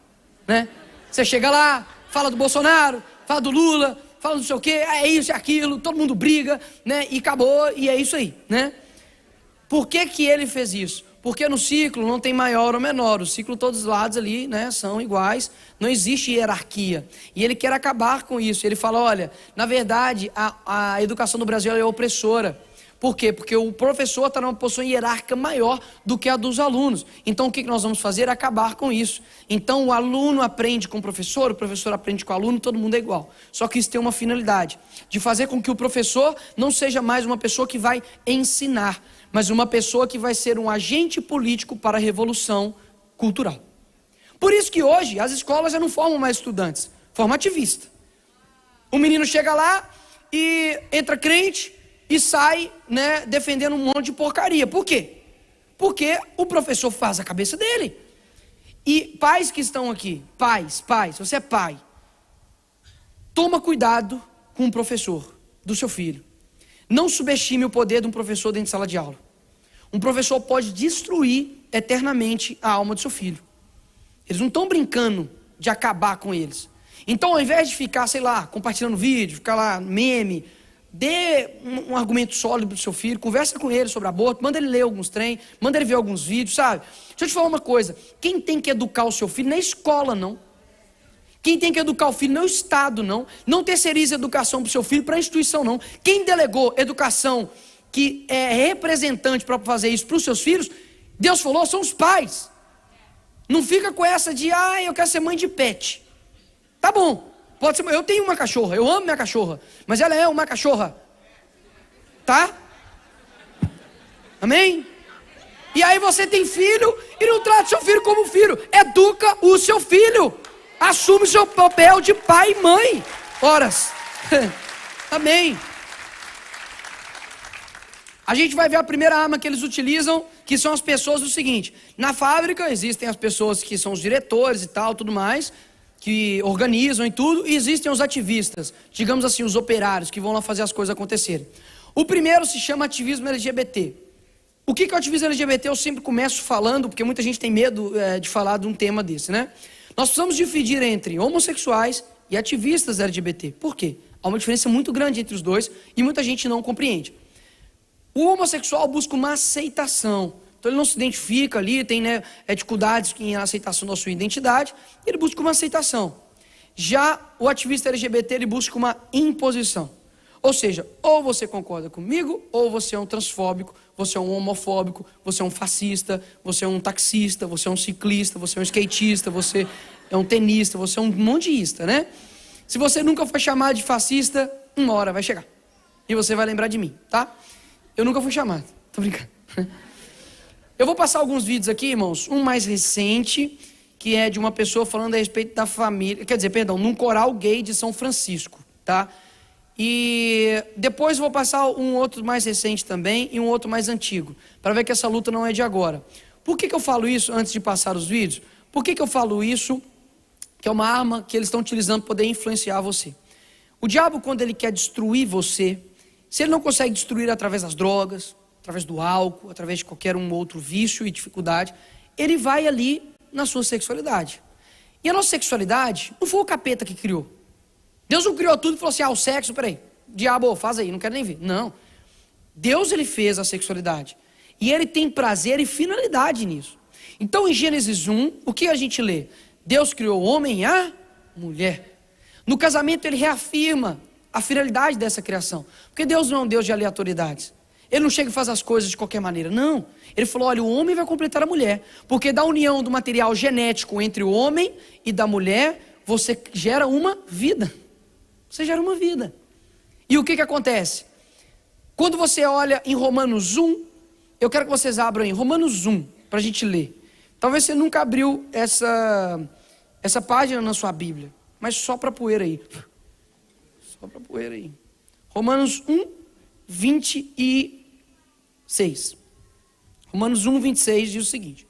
né? Você chega lá, fala do Bolsonaro, fala do Lula, fala não sei o quê, é isso, é aquilo, todo mundo briga, né? E acabou, e é isso aí, né? Por que ele fez isso? Porque no ciclo não tem maior ou menor, o ciclo todos os lados ali, né, são iguais, não existe hierarquia. E ele quer acabar com isso. Ele fala, olha, na verdade a educação no Brasil é opressora. Por quê? Porque o professor está numa posição hierárquica maior do que a dos alunos. Então o que nós vamos fazer é acabar com isso. Então o aluno aprende com o professor aprende com o aluno, todo mundo é igual. Só que isso tem uma finalidade, de fazer com que o professor não seja mais uma pessoa que vai ensinar, mas uma pessoa que vai ser um agente político para a revolução cultural. Por isso que hoje as escolas já não formam mais estudantes, formam ativista. O menino chega lá e entra crente e sai, né, defendendo um monte de porcaria. Por quê? Porque o professor faz a cabeça dele. E pais que estão aqui, pais, se você é pai, toma cuidado com o professor do seu filho. Não subestime o poder de um professor dentro de sala de aula. Um professor pode destruir eternamente a alma do seu filho. Eles não estão brincando de acabar com eles. Então, ao invés de ficar, sei lá, compartilhando vídeo, ficar lá, meme, dê um argumento sólido pro seu filho, conversa com ele sobre aborto, manda ele ler alguns trem, manda ele ver alguns vídeos, sabe? Deixa eu te falar uma coisa, quem tem que educar o seu filho não é a escola, não. Quem tem que educar o filho não é o Estado, não. Não terceirize a educação pro seu filho para a instituição, não. Quem delegou educação que é representante para fazer isso para os seus filhos, Deus falou, são os pais. Não fica com essa de, eu quero ser mãe de pet. Tá bom, pode ser, eu tenho uma cachorra, eu amo minha cachorra, mas ela é uma cachorra, tá? Amém? E aí você tem filho e não trata seu filho como filho, educa o seu filho, assume o seu papel de pai e mãe, horas. Amém? A gente vai ver a primeira arma que eles utilizam, que são as pessoas do seguinte, na fábrica existem as pessoas que são os diretores e tal, tudo mais, que organizam e tudo, e existem os ativistas, digamos assim, os operários, que vão lá fazer as coisas acontecerem. O primeiro se chama ativismo LGBT. O que é o ativismo LGBT? Eu sempre começo falando, porque muita gente tem medo de falar de um tema desse, né? Nós precisamos dividir entre homossexuais e ativistas LGBT. Por quê? Há uma diferença muito grande entre os dois, e muita gente não compreende. O homossexual busca uma aceitação. Então ele não se identifica ali, tem dificuldades em aceitação da sua identidade, ele busca uma aceitação. Já o ativista LGBT, ele busca uma imposição. Ou seja, ou você concorda comigo, ou você é um transfóbico, você é um homofóbico, você é um fascista, você é um taxista, você é um ciclista, você é um skatista, você é um tenista, você é um monteísta, né? Se você nunca foi chamado de fascista, uma hora vai chegar. E você vai lembrar de mim, tá? Eu nunca fui chamado, tô brincando. Eu vou passar alguns vídeos aqui, irmãos. Um mais recente, que é de uma pessoa falando a respeito da família, num coral gay de São Francisco, tá? E depois vou passar um outro mais recente também e um outro mais antigo, para ver que essa luta não é de agora. Por que eu falo isso antes de passar os vídeos? Por que eu falo isso? Que é uma arma que eles estão utilizando para poder influenciar você. O diabo, quando ele quer destruir você, se ele não consegue destruir através das drogas, através do álcool, através de qualquer um outro vício e dificuldade, ele vai ali na sua sexualidade. E a nossa sexualidade não foi o capeta que criou. Deus não criou tudo e falou assim, o sexo, peraí, diabo, faz aí, não quero nem ver. Não. Deus, ele fez a sexualidade. E ele tem prazer e finalidade nisso. Então, em Gênesis 1, o que a gente lê? Deus criou o homem e a mulher. No casamento, ele reafirma a finalidade dessa criação. Porque Deus não é um Deus de aleatoriedades. Ele não chega e faz as coisas de qualquer maneira, não. Ele falou, olha, o homem vai completar a mulher. Porque da união do material genético entre o homem e da mulher, você gera uma vida. Você gera uma vida. E o que acontece? Quando você olha em Romanos 1, eu quero que vocês abram em Romanos 1, para a gente ler. Talvez você nunca abriu essa página na sua Bíblia, mas só para poeira aí. Só para poeira aí. Romanos 1, 26. Romanos 1, 26 diz o seguinte: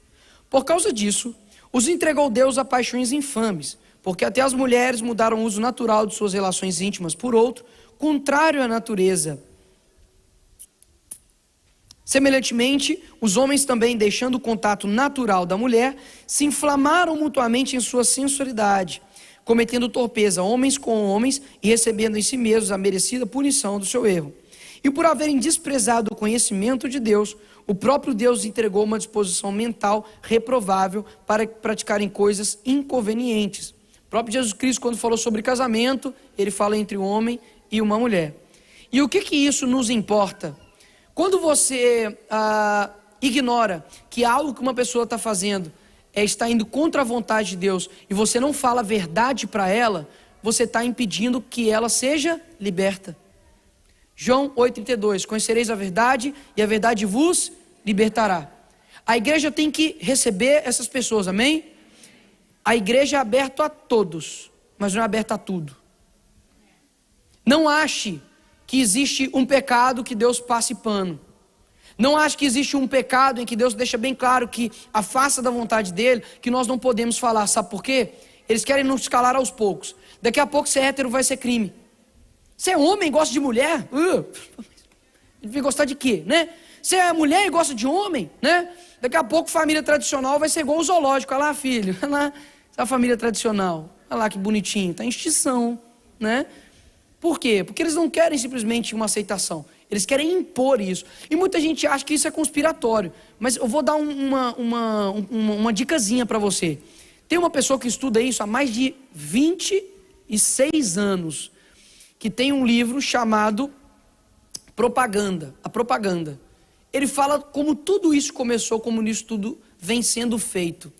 por causa disso, os entregou Deus a paixões infames, porque até as mulheres mudaram o uso natural de suas relações íntimas por outro, contrário à natureza. Semelhantemente, os homens também, deixando o contato natural da mulher, se inflamaram mutuamente em sua sensualidade, cometendo torpeza homens com homens e recebendo em si mesmos a merecida punição do seu erro. E por haverem desprezado o conhecimento de Deus, o próprio Deus entregou uma disposição mental reprovável para praticarem coisas inconvenientes. O próprio Jesus Cristo, quando falou sobre casamento, ele fala entre um homem e uma mulher. E o que isso nos importa? Quando você ignora que algo que uma pessoa está fazendo está indo contra a vontade de Deus e você não fala a verdade para ela, você está impedindo que ela seja liberta. João 8,32, conhecereis a verdade e a verdade vos libertará. A igreja tem que receber essas pessoas, amém? A igreja é aberta a todos, mas não é aberta a tudo. Não ache que existe um pecado que Deus passe pano. Não ache que existe um pecado em que Deus deixa bem claro que afasta da vontade dele, que nós não podemos falar. Sabe por quê? Eles querem nos calar aos poucos. Daqui a pouco ser hétero vai ser crime. Você é homem e gosta de mulher? Vai gostar de quê, né? Você é mulher e gosta de homem, né? Daqui a pouco família tradicional vai ser igual o zoológico. Olha lá, filho, olha lá, a família tradicional. Olha lá que bonitinho, está em extinção, né? Por quê? Porque eles não querem simplesmente uma aceitação. Eles querem impor isso. E muita gente acha que isso é conspiratório. Mas eu vou dar uma dicasinha para você. Tem uma pessoa que estuda isso há mais de 26 anos, que tem um livro chamado Propaganda, a Propaganda. Ele fala como tudo isso começou, como isso tudo vem sendo feito.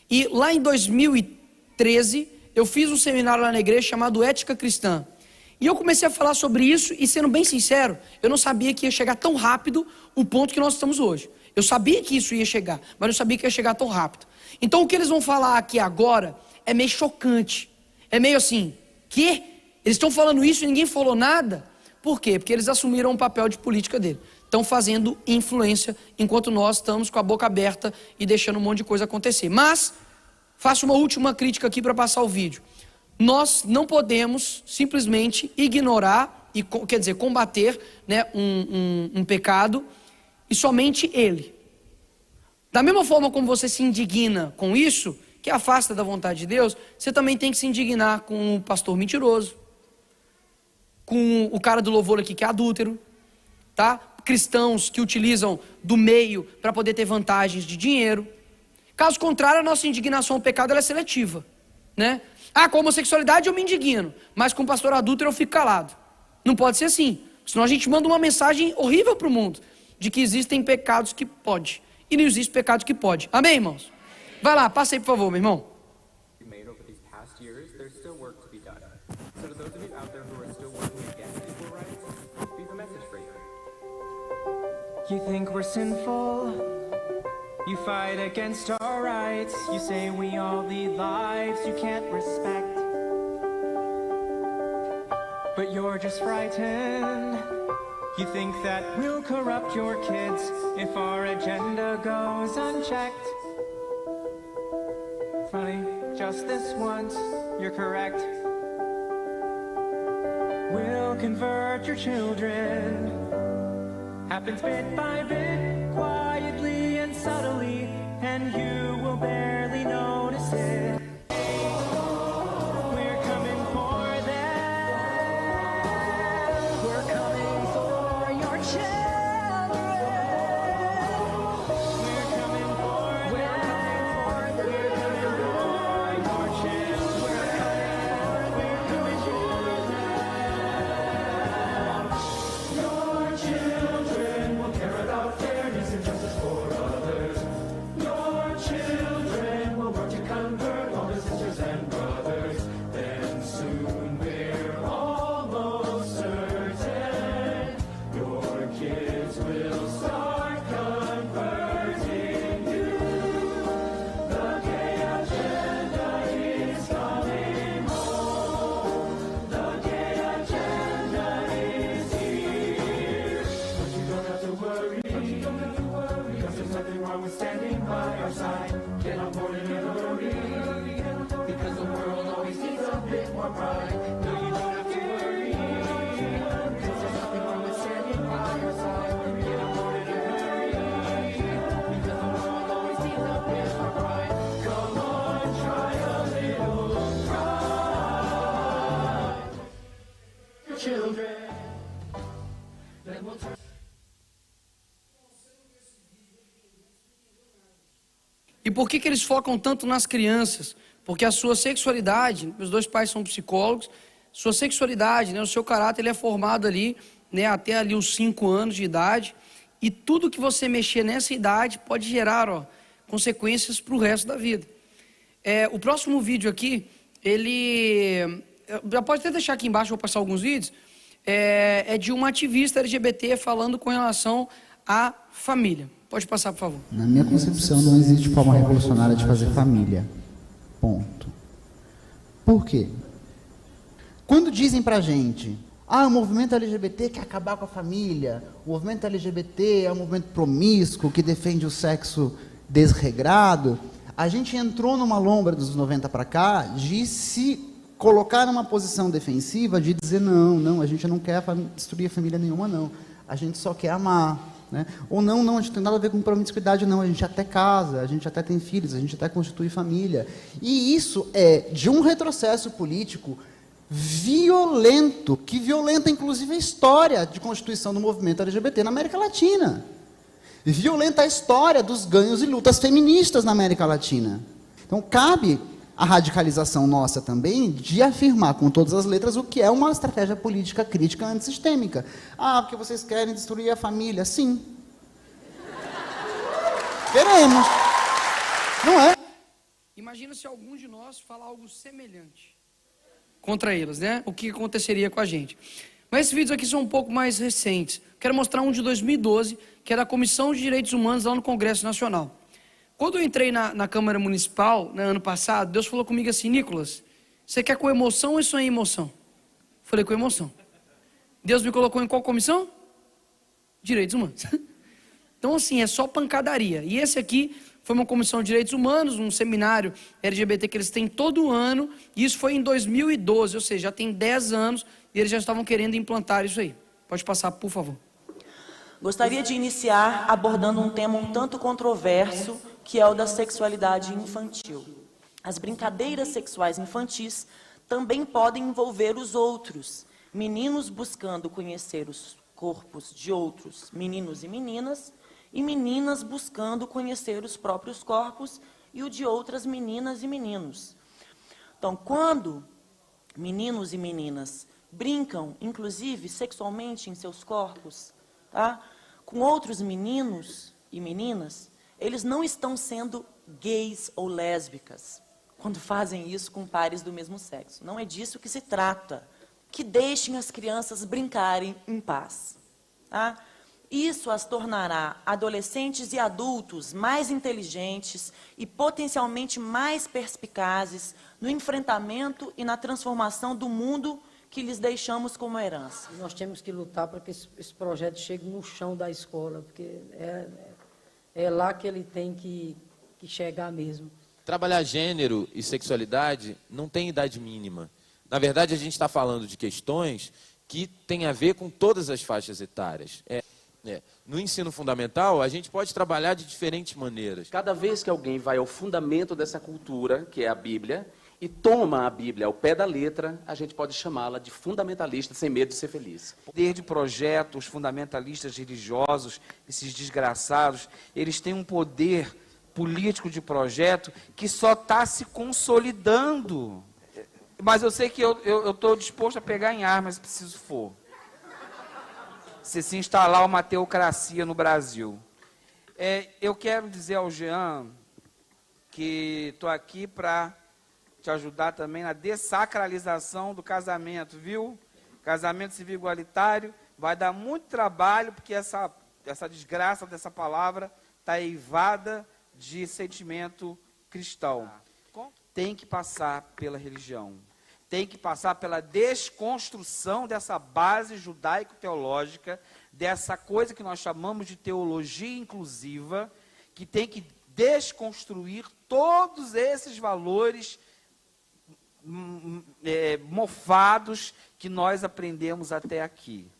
E lá em 2013, eu fiz um seminário lá na igreja chamado Ética Cristã. E eu comecei a falar sobre isso e, sendo bem sincero, eu não sabia que ia chegar tão rápido o ponto que nós estamos hoje. Eu sabia que isso ia chegar, mas não sabia que ia chegar tão rápido. Então o que eles vão falar aqui agora é meio chocante. É meio assim, quê? Eles estão falando isso e ninguém falou nada? Por quê? Porque eles assumiram o papel de política dele. Estão fazendo influência enquanto nós estamos com a boca aberta e deixando um monte de coisa acontecer. Mas, faço uma última crítica aqui para passar o vídeo. Nós não podemos simplesmente ignorar, e, quer dizer, combater, né, um pecado e somente ele. Da mesma forma como você se indigna com isso, que afasta da vontade de Deus, você também tem que se indignar com o pastor mentiroso, com o cara do louvor aqui que é adúltero, tá? Cristãos que utilizam do meio para poder ter vantagens de dinheiro. Caso contrário, a nossa indignação ao pecado ela é seletiva, né? Com a homossexualidade eu me indigno, mas com o pastor adúltero eu fico calado. Não pode ser assim, senão a gente manda uma mensagem horrível para o mundo, de que existem pecados que pode, e não existe pecado que pode. Amém, irmãos? Vai lá, passa aí por favor, meu irmão. You think we're sinful, you fight against our rights, you say we all lead lives you can't respect, but you're just frightened, you think that we'll corrupt your kids if our agenda goes unchecked. Funny, just this once, you're correct, we'll convert your children. Happens bit by bit, quietly and subtly, and you will barely notice it. We're coming for them. We're coming for your children. We're coming for them. We're coming for your children. We're coming for them. Your children will care about fairness and justice for others. Your children will work to convert all the sisters and brothers. Then soon we're almost certain your kids will start converting you. The gay agenda is coming home. The gay agenda is here. But you don't have to worry. Because there's nothing wrong with standing by our side. Get on board in a hurry. Because the world always needs a bit more pride. No, you don't have to worry. Because there's nothing wrong with standing by our side. Get on board in a hurry. Because the world always needs a bit more pride. Come on, try a little pride. Your children. Then we'll turn. E por que eles focam tanto nas crianças? Porque a sua sexualidade, meus dois pais são psicólogos, sua sexualidade, né, o seu caráter ele é formado ali, né, até ali os 5 anos de idade, e tudo que você mexer nessa idade pode gerar consequências para o resto da vida. O próximo vídeo aqui, ele... Já pode até deixar aqui embaixo, vou passar alguns vídeos, é de uma ativista LGBT falando com relação à família. Pode passar, por favor. Na minha concepção, não existe forma revolucionária de fazer família. Ponto. Por quê? Quando dizem pra gente Ah, o movimento LGBT quer acabar com a família. O movimento LGBT é um movimento promíscuo que defende o sexo desregrado. A gente entrou numa lombra dos 90 para cá de se colocar numa posição defensiva, de dizer não, a gente não quer destruir a família nenhuma, não. A gente só quer amar, né? Ou não, a gente não tem nada a ver com promiscuidade, não. A gente até casa, a gente até tem filhos, a gente até constitui família. E isso é de um retrocesso político violento, que violenta inclusive a história de constituição do movimento LGBT na América Latina. Violenta a história dos ganhos e lutas feministas na América Latina. Então, cabe a radicalização nossa também de afirmar com todas as letras o que é uma estratégia política crítica antissistêmica. Ah, porque vocês querem destruir a família? Sim. Queremos. Não é? Imagina se algum de nós falar algo semelhante contra eles, né? O que aconteceria com a gente. Mas esses vídeos aqui são um pouco mais recentes. Quero mostrar um de 2012, que é da Comissão de Direitos Humanos lá no Congresso Nacional. Quando eu entrei na Câmara Municipal, né, ano passado, Deus falou comigo assim: Nicolas, você quer com emoção ou isso é emoção? Falei, com emoção. Deus me colocou em qual comissão? Direitos Humanos. Então, assim, é só pancadaria. E esse aqui foi uma comissão de direitos humanos, um seminário LGBT que eles têm todo ano, e isso foi em 2012, ou seja, já tem 10 anos, e eles já estavam querendo implantar isso aí. Pode passar, por favor. Gostaria de iniciar abordando um tema um tanto controverso, que é o da sexualidade infantil. As brincadeiras sexuais infantis também podem envolver os outros, meninos buscando conhecer os corpos de outros meninos e meninas, e meninas buscando conhecer os próprios corpos e o de outras meninas e meninos. Então, quando meninos e meninas brincam, inclusive sexualmente em seus corpos, tá, com outros meninos e meninas, eles não estão sendo gays ou lésbicas quando fazem isso com pares do mesmo sexo. Não é disso que se trata. Que deixem as crianças brincarem em paz. Tá? Isso as tornará adolescentes e adultos mais inteligentes e potencialmente mais perspicazes no enfrentamento e na transformação do mundo que lhes deixamos como herança. Nós temos que lutar para que esse projeto chegue no chão da escola, porque é lá que ele tem que chegar mesmo. Trabalhar gênero e sexualidade não tem idade mínima. Na verdade, a gente está falando de questões que têm a ver com todas as faixas etárias. No ensino fundamental, a gente pode trabalhar de diferentes maneiras. Cada vez que alguém vai ao fundamento dessa cultura, que é a Bíblia, e toma a Bíblia ao pé da letra, a gente pode chamá-la de fundamentalista, sem medo de ser feliz. Poder de projeto, os fundamentalistas religiosos, esses desgraçados, eles têm um poder político de projeto que só está se consolidando. Mas eu sei que eu estou disposto a pegar em armas, se preciso for. Se instalar uma teocracia no Brasil. Eu quero dizer ao Jean que estou aqui para te ajudar também na dessacralização do casamento, viu? Casamento civil igualitário vai dar muito trabalho, porque essa desgraça dessa palavra está eivada de sentimento cristão. Tem que passar pela religião. Tem que passar pela desconstrução dessa base judaico-teológica, dessa coisa que nós chamamos de teologia inclusiva, que tem que desconstruir todos esses valores mofados que nós aprendemos até aqui.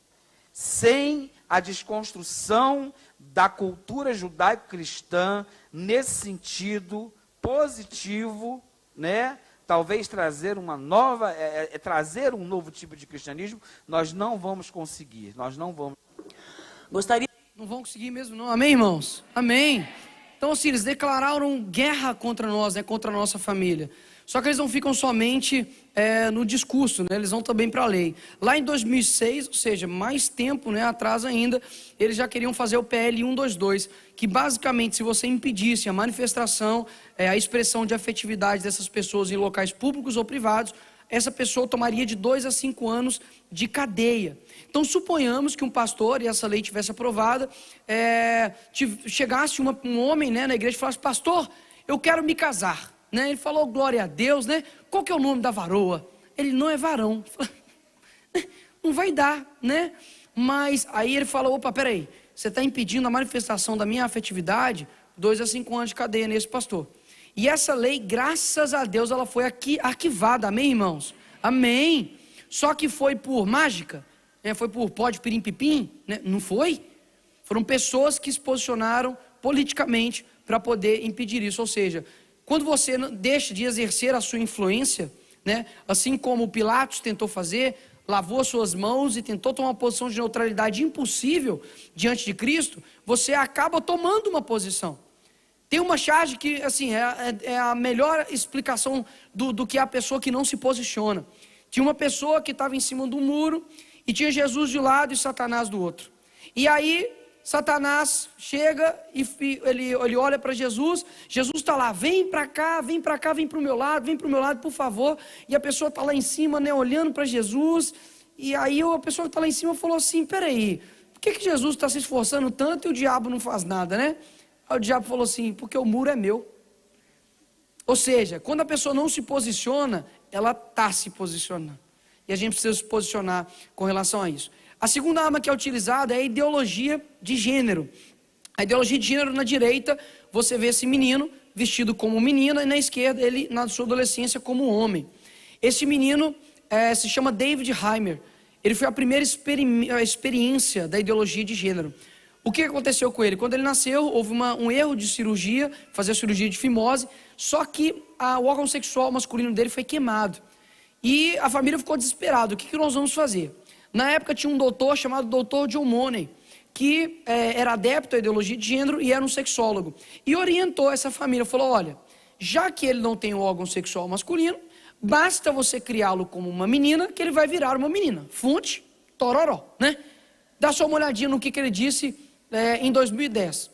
Sem a desconstrução da cultura judaico-cristã, nesse sentido positivo, né? Talvez trazer uma nova, trazer um novo tipo de cristianismo, nós não vamos conseguir, nós não vamos. Não vão conseguir mesmo não, amém, irmãos? Amém. Então, assim, eles declararam guerra contra nós, né, contra a nossa família. Só que eles não ficam somente no discurso, né? Eles vão também para a lei. Lá em 2006, ou seja, mais tempo, né, atrás ainda, eles já queriam fazer o PL 122, que basicamente, se você impedisse a manifestação, a expressão de afetividade dessas pessoas em locais públicos ou privados, essa pessoa tomaria de 2 a 5 anos de cadeia. Então, suponhamos que um pastor, e essa lei tivesse aprovada, chegasse um homem, né, na igreja e falasse: pastor, eu quero me casar. Né? Ele falou glória a Deus, né? Qual que é o nome da varoa? Ele não é varão. não vai dar, né? Mas aí ele falou, opa, peraí, você está impedindo a manifestação da minha afetividade, 2 a 5 anos de cadeia nesse pastor. E essa lei, graças a Deus, ela foi aqui arquivada, amém, irmãos? Amém. Só que foi por mágica, foi por pode pirim pipim, né? Não foi. Foram pessoas que se posicionaram politicamente para poder impedir isso. Ou seja, quando você deixa de exercer a sua influência, né? Assim como Pilatos tentou fazer, lavou suas mãos e tentou tomar uma posição de neutralidade impossível diante de Cristo, você acaba tomando uma posição. Tem uma charge que, assim, é a melhor explicação do que é a pessoa que não se posiciona. Tinha uma pessoa que estava em cima do muro e tinha Jesus de um lado e Satanás do outro. E aí, Satanás chega e ele olha para Jesus, Jesus está lá, vem para cá, vem para o meu lado, por favor. E a pessoa está lá em cima, né, olhando para Jesus. E aí a pessoa que está lá em cima falou assim, peraí, por que Jesus está se esforçando tanto e o diabo não faz nada, né? Aí o diabo falou assim, porque o muro é meu. Ou seja, quando a pessoa não se posiciona, ela está se posicionando. E a gente precisa se posicionar com relação a isso. A segunda arma que é utilizada é a ideologia de gênero. A ideologia de gênero, na direita, você vê esse menino vestido como menina, e na esquerda, ele, na sua adolescência, como homem. Esse menino se chama David Heimer. Ele foi a primeira experiência da ideologia de gênero. O que aconteceu com ele? Quando ele nasceu, houve um erro de cirurgia, fazer a cirurgia de fimose, só que o órgão sexual masculino dele foi queimado. E a família ficou desesperada. O que nós vamos fazer? Na época tinha um doutor chamado Dr. John Money, que era adepto à ideologia de gênero e era um sexólogo. E orientou essa família, falou, olha, já que ele não tem o órgão sexual masculino, basta você criá-lo como uma menina, que ele vai virar uma menina. Fonte, tororó, né? Dá só uma olhadinha no que ele disse em 2010.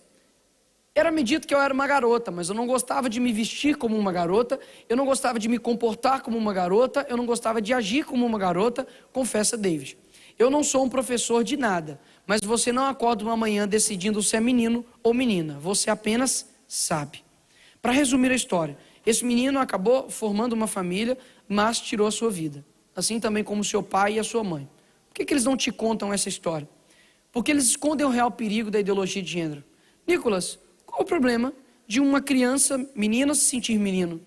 Era-me dito que eu era uma garota, mas eu não gostava de me vestir como uma garota, eu não gostava de me comportar como uma garota, eu não gostava de agir como uma garota, confessa David. Eu não sou um professor de nada, mas você não acorda uma manhã decidindo se é menino ou menina, você apenas sabe. Para resumir a história, esse menino acabou formando uma família, mas tirou a sua vida, assim também como seu pai e a sua mãe. Por que eles não te contam essa história? Porque eles escondem o real perigo da ideologia de gênero. Nicolas, qual é o problema de uma criança, menina, se sentir menino?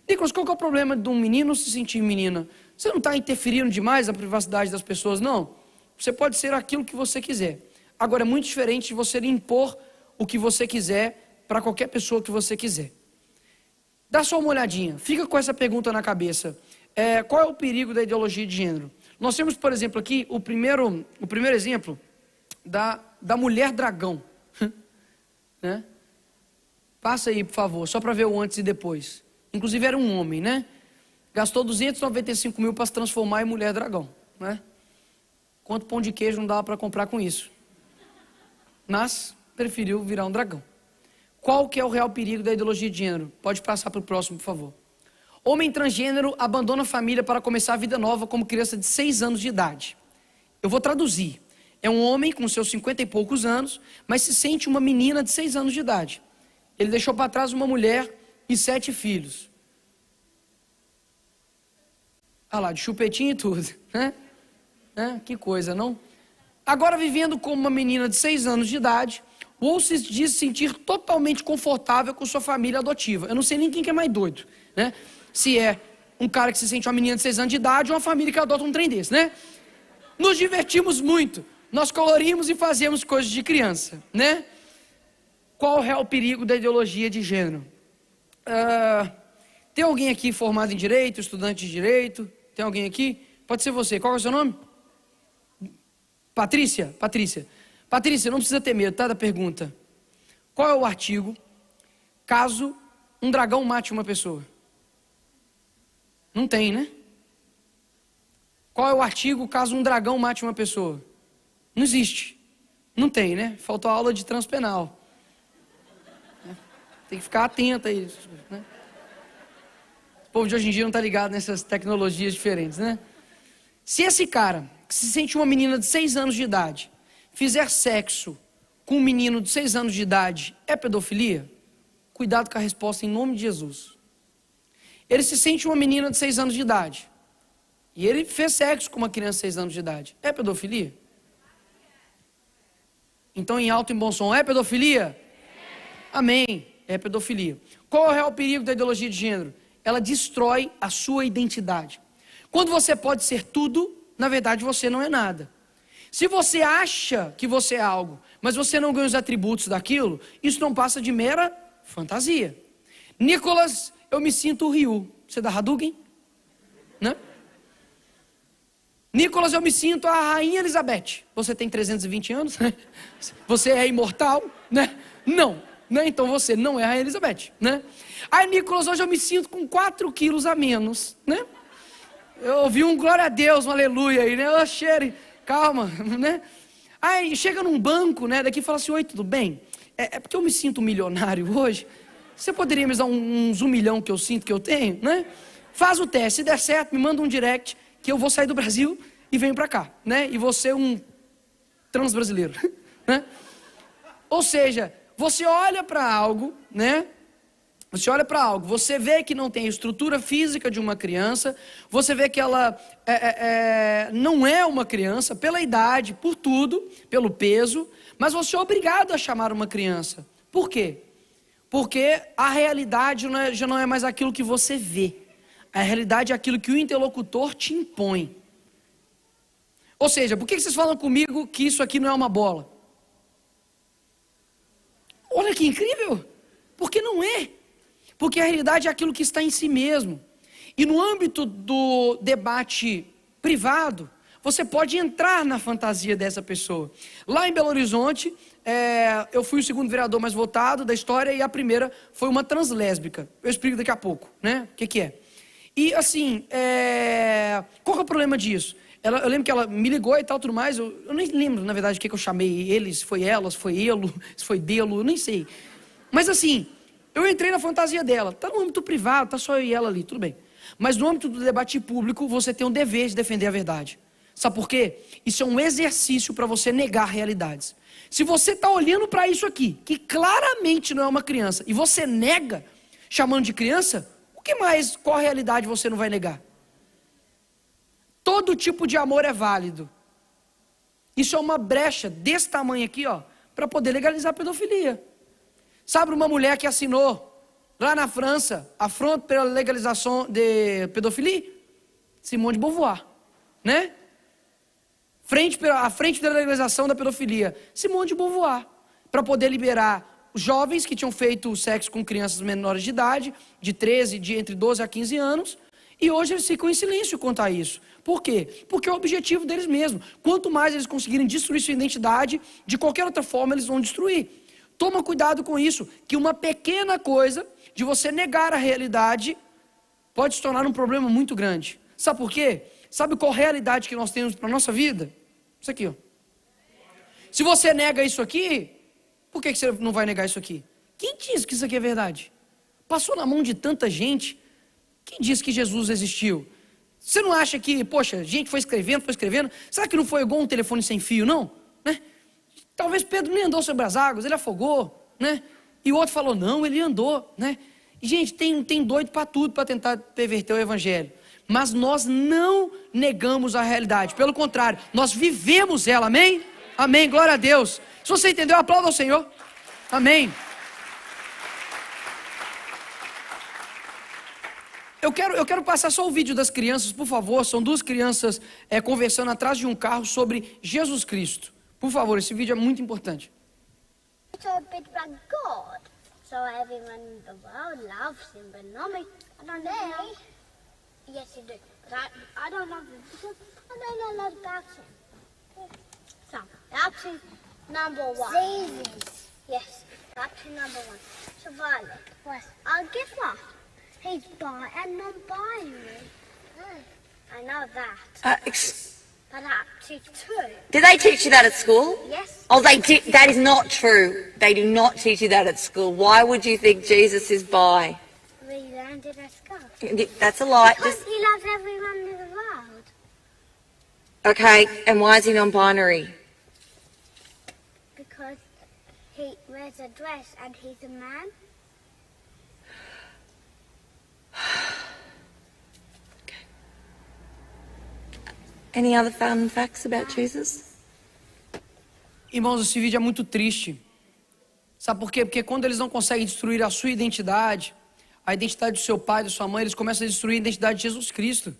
Nicolas, qual é o problema de um menino se sentir menina? Você não está interferindo demais na privacidade das pessoas, não? Você pode ser aquilo que você quiser. Agora, é muito diferente de você impor o que você quiser para qualquer pessoa que você quiser. Dá só uma olhadinha, fica com essa pergunta na cabeça. Qual é o perigo da ideologia de gênero? Nós temos, por exemplo, aqui o primeiro exemplo da mulher dragão. Né? Passa aí, por favor, só para ver o antes e depois. Inclusive era um homem, né? Gastou 295 mil para se transformar em mulher dragão, né? Quanto pão de queijo não dava para comprar com isso? Mas preferiu virar um dragão. Qual que é o real perigo da ideologia de gênero? Pode passar para o próximo, por favor. Homem transgênero abandona a família para começar a vida nova como criança de 6 anos de idade. Eu vou traduzir. É um homem com seus 50 e poucos anos, mas se sente uma menina de 6 anos de idade. Ele deixou para trás uma mulher e 7 filhos. Ah lá, de chupetinho e tudo, né? Que coisa, não? Agora, vivendo como uma menina de 6 anos de idade, ou se diz sentir totalmente confortável com sua família adotiva. Eu não sei nem quem que é mais doido, né? Se é um cara que se sente uma menina de 6 anos de idade ou uma família que adota um trem desse, né? Nos divertimos muito, nós colorimos e fazemos coisas de criança, né? Qual é o perigo da ideologia de gênero? Tem alguém aqui formado em direito, estudante de direito? Tem alguém aqui? Pode ser você. Qual é o seu nome? Patrícia? Patrícia, não precisa ter medo, tá, da pergunta. Qual é o artigo caso um dragão mate uma pessoa? Não tem, né? Qual é o artigo caso um dragão mate uma pessoa? Não existe. Não tem, né? Faltou a aula de transpenal. Tem que ficar atento a isso, né? O povo de hoje em dia não está ligado nessas tecnologias diferentes, né? Se esse cara, que se sente uma menina de 6 anos de idade, fizer sexo com um menino de 6 anos de idade, é pedofilia? Cuidado com a resposta em nome de Jesus. Ele se sente uma menina de 6 anos de idade. E ele fez sexo com uma criança de 6 anos de idade. É pedofilia? Então, em alto e bom som, é pedofilia? Amém. É pedofilia. Qual é o perigo da ideologia de gênero? Ela destrói a sua identidade. Quando você pode ser tudo, na verdade você não é nada. Se você acha que você é algo, mas você não ganha os atributos daquilo, isso não passa de mera fantasia. Nicolas, eu me sinto o Ryu. Você é da Hadouken? Né? Nicolas, eu me sinto a Rainha Elizabeth. Você tem 320 anos? Você é imortal? Né? Não. Né? Então você não é a Rainha Elizabeth. Né? Aí, Nicolas, hoje eu me sinto com 4 quilos a menos. Né? Eu ouvi um glória a Deus, um aleluia aí, né? Oh, Sherry, calma, né? Aí chega num banco, né? Daqui e fala assim: oi, tudo bem? É porque eu me sinto milionário hoje. Você poderia me dar uns 1 milhão que eu sinto que eu tenho, né? Faz o teste, se der certo, me manda um direct que eu vou sair do Brasil e venho pra cá, né? E vou ser um transbrasileiro, né? Ou seja, você olha para algo, né? Você olha para algo, você vê que não tem a estrutura física de uma criança, você vê que ela não é uma criança, pela idade, por tudo, pelo peso, mas você é obrigado a chamar uma criança. Por quê? Porque a realidade já não é mais aquilo que você vê. A realidade é aquilo que o interlocutor te impõe. Ou seja, por que vocês falam comigo que isso aqui não é uma bola? Olha que incrível! Porque não é. Porque a realidade é aquilo que está em si mesmo. E no âmbito do debate privado, você pode entrar na fantasia dessa pessoa. Lá em Belo Horizonte, eu fui o segundo vereador mais votado da história e a primeira foi uma translésbica. Eu explico daqui a pouco, né? O que é. E assim, qual é o problema disso? Eu lembro que ela me ligou e tal, tudo mais. Eu nem lembro, na verdade, o que eu chamei ele, se foi ela, se foi ele, se foi dele, eu nem sei. Mas assim, eu entrei na fantasia dela. Tá no âmbito privado, tá só eu e ela ali, tudo bem. Mas no âmbito do debate público, você tem um dever de defender a verdade. Sabe por quê? Isso é um exercício para você negar realidades. Se você está olhando para isso aqui, que claramente não é uma criança, e você nega, chamando de criança, o que mais, qual realidade você não vai negar? Todo tipo de amor é válido. Isso é uma brecha desse tamanho aqui, ó, para poder legalizar a pedofilia. Sabe uma mulher que assinou lá na França a Front pela legalização de pedofilia? Simone de Beauvoir, né? À frente da legalização da pedofilia, Simone de Beauvoir, para poder liberar os jovens que tinham feito sexo com crianças menores de idade, entre 12 a 15 anos, e hoje eles ficam em silêncio quanto a isso. Por quê? Porque é o objetivo deles mesmos. Quanto mais eles conseguirem destruir sua identidade, de qualquer outra forma eles vão destruir. Toma cuidado com isso, que uma pequena coisa de você negar a realidade pode se tornar um problema muito grande. Sabe por quê? Sabe qual realidade que nós temos para a nossa vida? Isso aqui, ó. Se você nega isso aqui, por que você não vai negar isso aqui? Quem diz que isso aqui é verdade? Passou na mão de tanta gente. Quem disse que Jesus existiu? Você não acha que, poxa, gente foi escrevendo. Será que não foi igual um telefone sem fio, não? Né? Talvez Pedro nem andou sobre as águas, ele afogou, né? E o outro falou, não, ele andou, né? E, gente, tem doido para tudo para tentar perverter o evangelho. Mas nós não negamos a realidade. Pelo contrário, nós vivemos ela, amém? Amém, glória a Deus. Se você entendeu, aplauda ao Senhor. Amém. Eu quero passar só o vídeo das crianças, por favor. São 2 crianças conversando atrás de um carro sobre Jesus Cristo. Por favor, esse vídeo é muito importante. So big bad God, so everyone in the world loves him, but not me. I don't know. Yes, you do. But I don't love him because I don't know a lot about him. So, option number 1. Jesus. Yes, option number 1. So, Violet. What? Guess what? He's bi and non-binary. I know that. But option 2. Did they teach you that at school? Yes. Oh, that is not true. They do not teach you that at school. Why would you think Jesus is bi? We learned it at school. That's a lie. Because he loves everyone in the world. Okay, and why is he non-binary? Because he wears a dress and he's a man. Any other fun facts about Jesus? Irmãos, esse vídeo é muito triste. Sabe por quê? Porque quando eles não conseguem destruir a sua identidade, a identidade do seu pai, da sua mãe, eles começam a destruir a identidade de Jesus Cristo.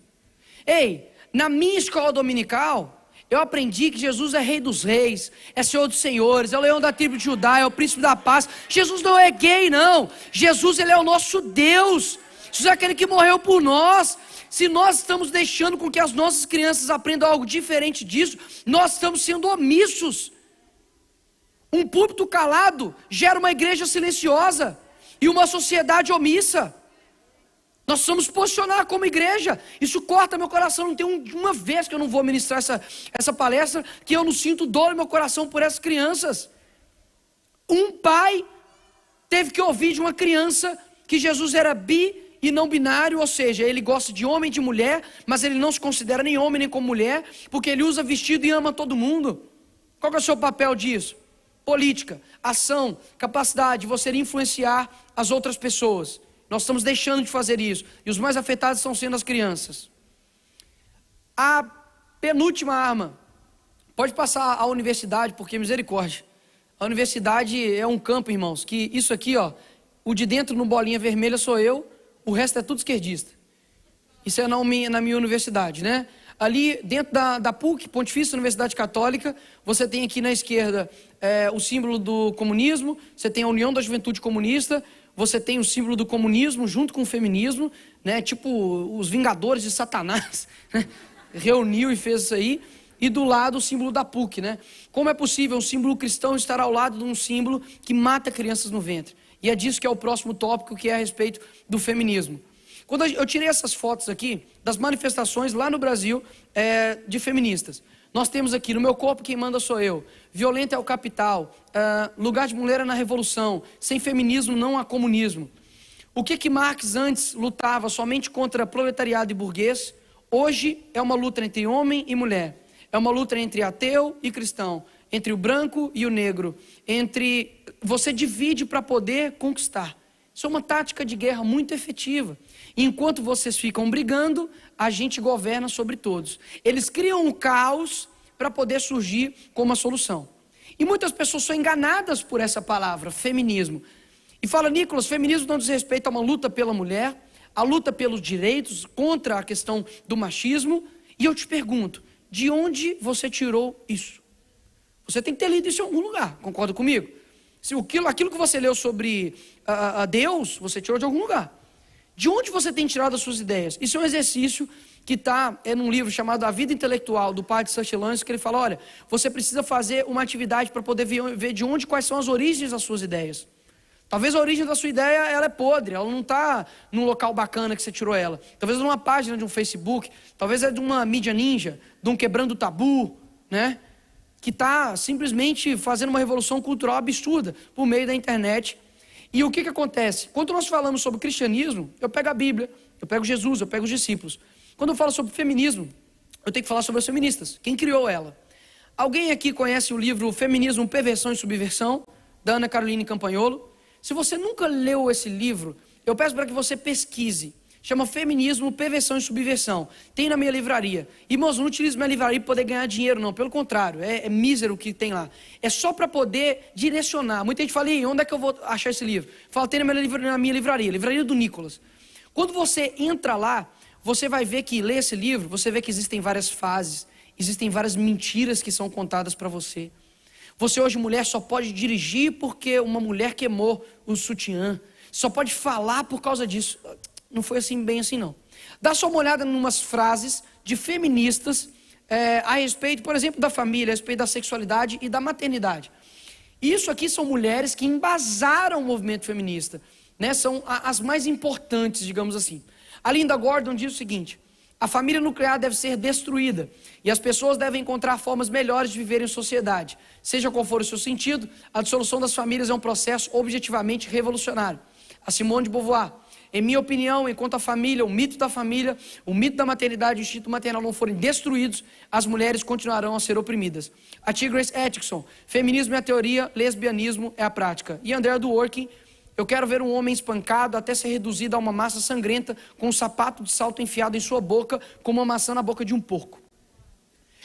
Ei, na minha escola dominical, eu aprendi que Jesus é Rei dos Reis, é Senhor dos Senhores, é o Leão da tribo de Judá, é o Príncipe da Paz. Jesus não é gay, não. Jesus, ele é o nosso Deus. Jesus é aquele que morreu por nós. Se nós estamos deixando com que as nossas crianças aprendam algo diferente disso, nós estamos sendo omissos. Um púlpito calado gera uma igreja silenciosa e uma sociedade omissa. Nós precisamos posicionar como igreja. Isso corta meu coração. Não tem uma vez que eu não vou ministrar essa palestra que eu não sinto dor no meu coração por essas crianças. Um pai teve que ouvir de uma criança que Jesus era bi e não binário, ou seja, ele gosta de homem e de mulher, mas ele não se considera nem homem nem como mulher, porque ele usa vestido e ama todo mundo. Qual que é o seu papel disso? Política, ação, capacidade de você influenciar as outras pessoas. Nós estamos deixando de fazer isso. E os mais afetados estão sendo as crianças. A penúltima arma. Pode passar a universidade, porque misericórdia. A universidade é um campo, irmãos, que isso aqui, ó, o de dentro no bolinha vermelha sou eu, o resto é tudo esquerdista. Isso é na minha universidade, né? Ali dentro da PUC, Pontifícia Universidade Católica, você tem aqui na esquerda o símbolo do comunismo, você tem a União da Juventude Comunista, você tem o símbolo do comunismo junto com o feminismo, né? Tipo os Vingadores de Satanás, né? Reuniu e fez isso aí, e do lado o símbolo da PUC, né? Como é possível um símbolo cristão estar ao lado de um símbolo que mata crianças no ventre? E é disso que é o próximo tópico, que é a respeito do feminismo. Quando eu tirei essas fotos aqui, das manifestações lá no Brasil, de feministas. Nós temos aqui, no meu corpo quem manda sou eu, violenta é o capital, lugar de mulher é na revolução, sem feminismo não há comunismo. O que Marx antes lutava somente contra proletariado e burguês, hoje é uma luta entre homem e mulher. É uma luta entre ateu e cristão, entre o branco e o negro, você divide para poder conquistar. Isso é uma tática de guerra muito efetiva. Enquanto vocês ficam brigando, a gente governa sobre todos. Eles criam um caos para poder surgir com uma solução. E muitas pessoas são enganadas por essa palavra, feminismo. E fala, Nicolas, feminismo não diz respeito a uma luta pela mulher, a luta pelos direitos, contra a questão do machismo. E eu te pergunto, de onde você tirou isso? Você tem que ter lido isso em algum lugar, concorda comigo? Se aquilo que você leu sobre a Deus, você tirou de algum lugar. De onde você tem tirado as suas ideias? Isso é um exercício que está num livro chamado A Vida Intelectual, do padre Saint-Gelance, que ele fala, olha, você precisa fazer uma atividade para poder ver de onde, quais são as origens das suas ideias. Talvez a origem da sua ideia, ela é podre, ela não está num local bacana que você tirou ela. Talvez numa página de um Facebook, talvez é de uma mídia ninja, de um quebrando tabu, né? Que está simplesmente fazendo uma revolução cultural absurda por meio da internet. E o que acontece? Quando nós falamos sobre cristianismo, eu pego a Bíblia, eu pego Jesus, eu pego os discípulos. Quando eu falo sobre feminismo, eu tenho que falar sobre as feministas. Quem criou ela? Alguém aqui conhece o livro Feminismo, Perversão e Subversão, da Ana Caroline Campagnolo? Se você nunca leu esse livro, eu peço para que você pesquise. Chama Feminismo, Perversão e Subversão. Tem na minha livraria. Irmãos, não utilize minha livraria para poder ganhar dinheiro, não. Pelo contrário, é mísero o que tem lá. É só para poder direcionar. Muita gente fala, onde é que eu vou achar esse livro? Fala, tem na minha livraria, livraria do Nicolas. Quando você entra lá, você vai ver que, lê esse livro, você vê que existem várias fases, existem várias mentiras que são contadas para você. Você hoje, mulher, só pode dirigir porque uma mulher queimou o sutiã. Só pode falar por causa disso. Não foi assim, bem assim, não. Dá só uma olhada em umas frases de feministas a respeito, por exemplo, da família, a respeito da sexualidade e da maternidade. Isso aqui são mulheres que embasaram o movimento feminista, né? São as mais importantes, digamos assim. A Linda Gordon diz o seguinte: a família nuclear deve ser destruída e as pessoas devem encontrar formas melhores de viver em sociedade. Seja qual for o seu sentido, a dissolução das famílias é um processo objetivamente revolucionário. A Simone de Beauvoir: em minha opinião, enquanto a família, o mito da maternidade e o instinto maternal não forem destruídos, as mulheres continuarão a ser oprimidas. A T. Grace Atkinson: feminismo é a teoria, lesbianismo é a prática. E Andrea Dworkin: eu quero ver um homem espancado até ser reduzido a uma massa sangrenta com um sapato de salto enfiado em sua boca como uma maçã na boca de um porco.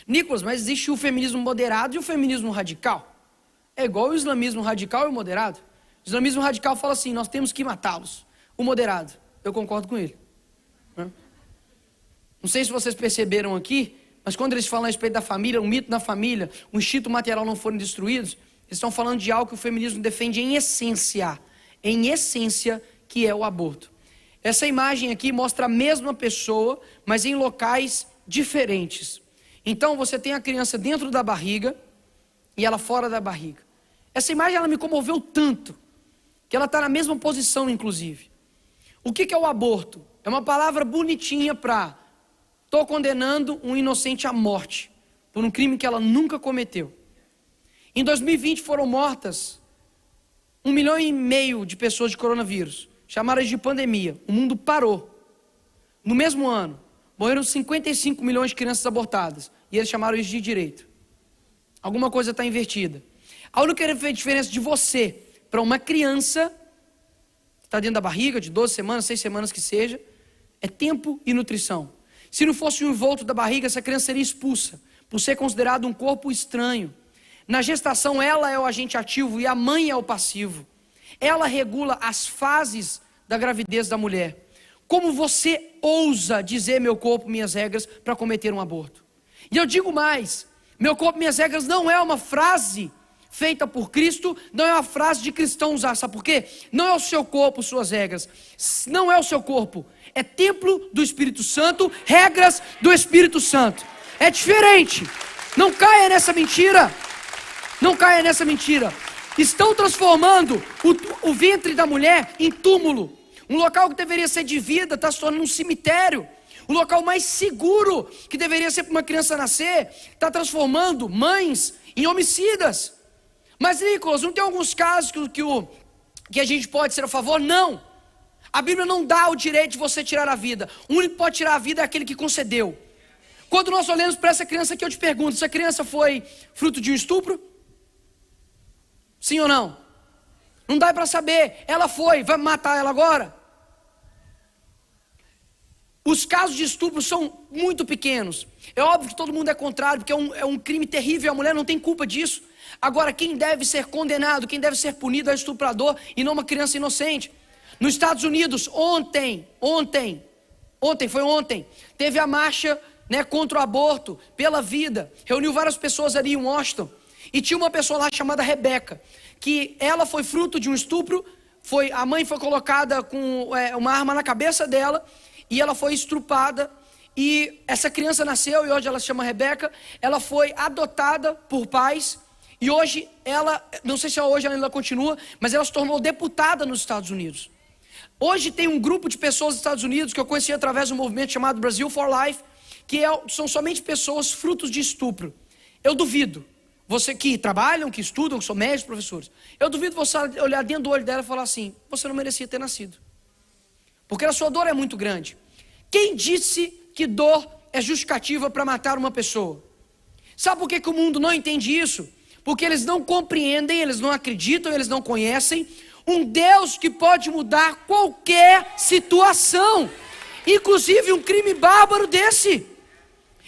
Nicolas, mas existe o feminismo moderado e o feminismo radical. É igual o islamismo radical e o moderado. O islamismo radical fala assim, nós temos que matá-los. O moderado, eu concordo com ele. Não sei se vocês perceberam aqui, mas quando eles falam a respeito da família, o mito da família, o instinto material não foram destruídos, eles estão falando de algo que o feminismo defende em essência, que é o aborto. Essa imagem aqui mostra a mesma pessoa, mas em locais diferentes. Então você tem a criança dentro da barriga e ela fora da barriga. Essa imagem ela me comoveu tanto, que ela está na mesma posição inclusive. O que é o aborto? É uma palavra bonitinha para estou condenando um inocente à morte por um crime que ela nunca cometeu. Em 2020 foram mortas 1,5 milhão de pessoas de coronavírus, chamaram de pandemia. O mundo parou. No mesmo ano, morreram 55 milhões de crianças abortadas, e eles chamaram isso de direito. Alguma coisa está invertida. A única diferença de você para uma criança que está dentro da barriga, de 12 semanas, 6 semanas que seja, é tempo e nutrição. Se não fosse o envolto da barriga, essa criança seria expulsa, por ser considerado um corpo estranho. Na gestação, ela é o agente ativo e a mãe é o passivo. Ela regula as fases da gravidez da mulher. Como você ousa dizer meu corpo, minhas regras, para cometer um aborto? E eu digo mais, meu corpo, minhas regras não é uma frase feita por Cristo, não é uma frase de cristão usar, sabe por quê? Não é o seu corpo, suas regras, não é o seu corpo, é templo do Espírito Santo, regras do Espírito Santo. É diferente, não caia nessa mentira, não caia nessa mentira. Estão transformando o ventre da mulher em túmulo. Um local que deveria ser de vida está se tornando um cemitério. O local mais seguro que deveria ser para uma criança nascer está transformando mães em homicidas. Mas Nicolas, não tem alguns casos que a gente pode ser a favor? Não. A Bíblia não dá o direito de você tirar a vida. O único que pode tirar a vida é aquele que concedeu. Quando nós olhamos para essa criança aqui, eu te pergunto, essa criança foi fruto de um estupro? Sim ou não? Não dá para saber. Ela foi, vai matar ela agora? Os casos de estupro são muito pequenos. É óbvio que todo mundo é contrário, porque é um crime terrível, a mulher não tem culpa disso. Agora, quem deve ser condenado, quem deve ser punido é o estuprador e não uma criança inocente. Nos Estados Unidos, ontem, teve a marcha, contra o aborto, pela vida. Reuniu várias pessoas ali em Washington. E tinha uma pessoa lá chamada Rebeca, que ela foi fruto de um estupro, a mãe foi colocada com uma arma na cabeça dela, e ela foi estrupada, e essa criança nasceu, e hoje ela se chama Rebeca, ela foi adotada por pais, e hoje ela, não sei se hoje ela ainda continua, mas ela se tornou deputada nos Estados Unidos. Hoje tem um grupo de pessoas nos Estados Unidos, que eu conheci através de um movimento chamado Brasil for Life, que são somente pessoas frutos de estupro. Eu duvido, você que trabalham, que estudam, que são médicos, professores, eu duvido você olhar dentro do olho dela e falar assim, você não merecia ter nascido. Porque a sua dor é muito grande. Quem disse que dor é justificativa para matar uma pessoa? Sabe por que o mundo não entende isso? Porque eles não compreendem, eles não acreditam, eles não conhecem um Deus que pode mudar qualquer situação, inclusive um crime bárbaro desse.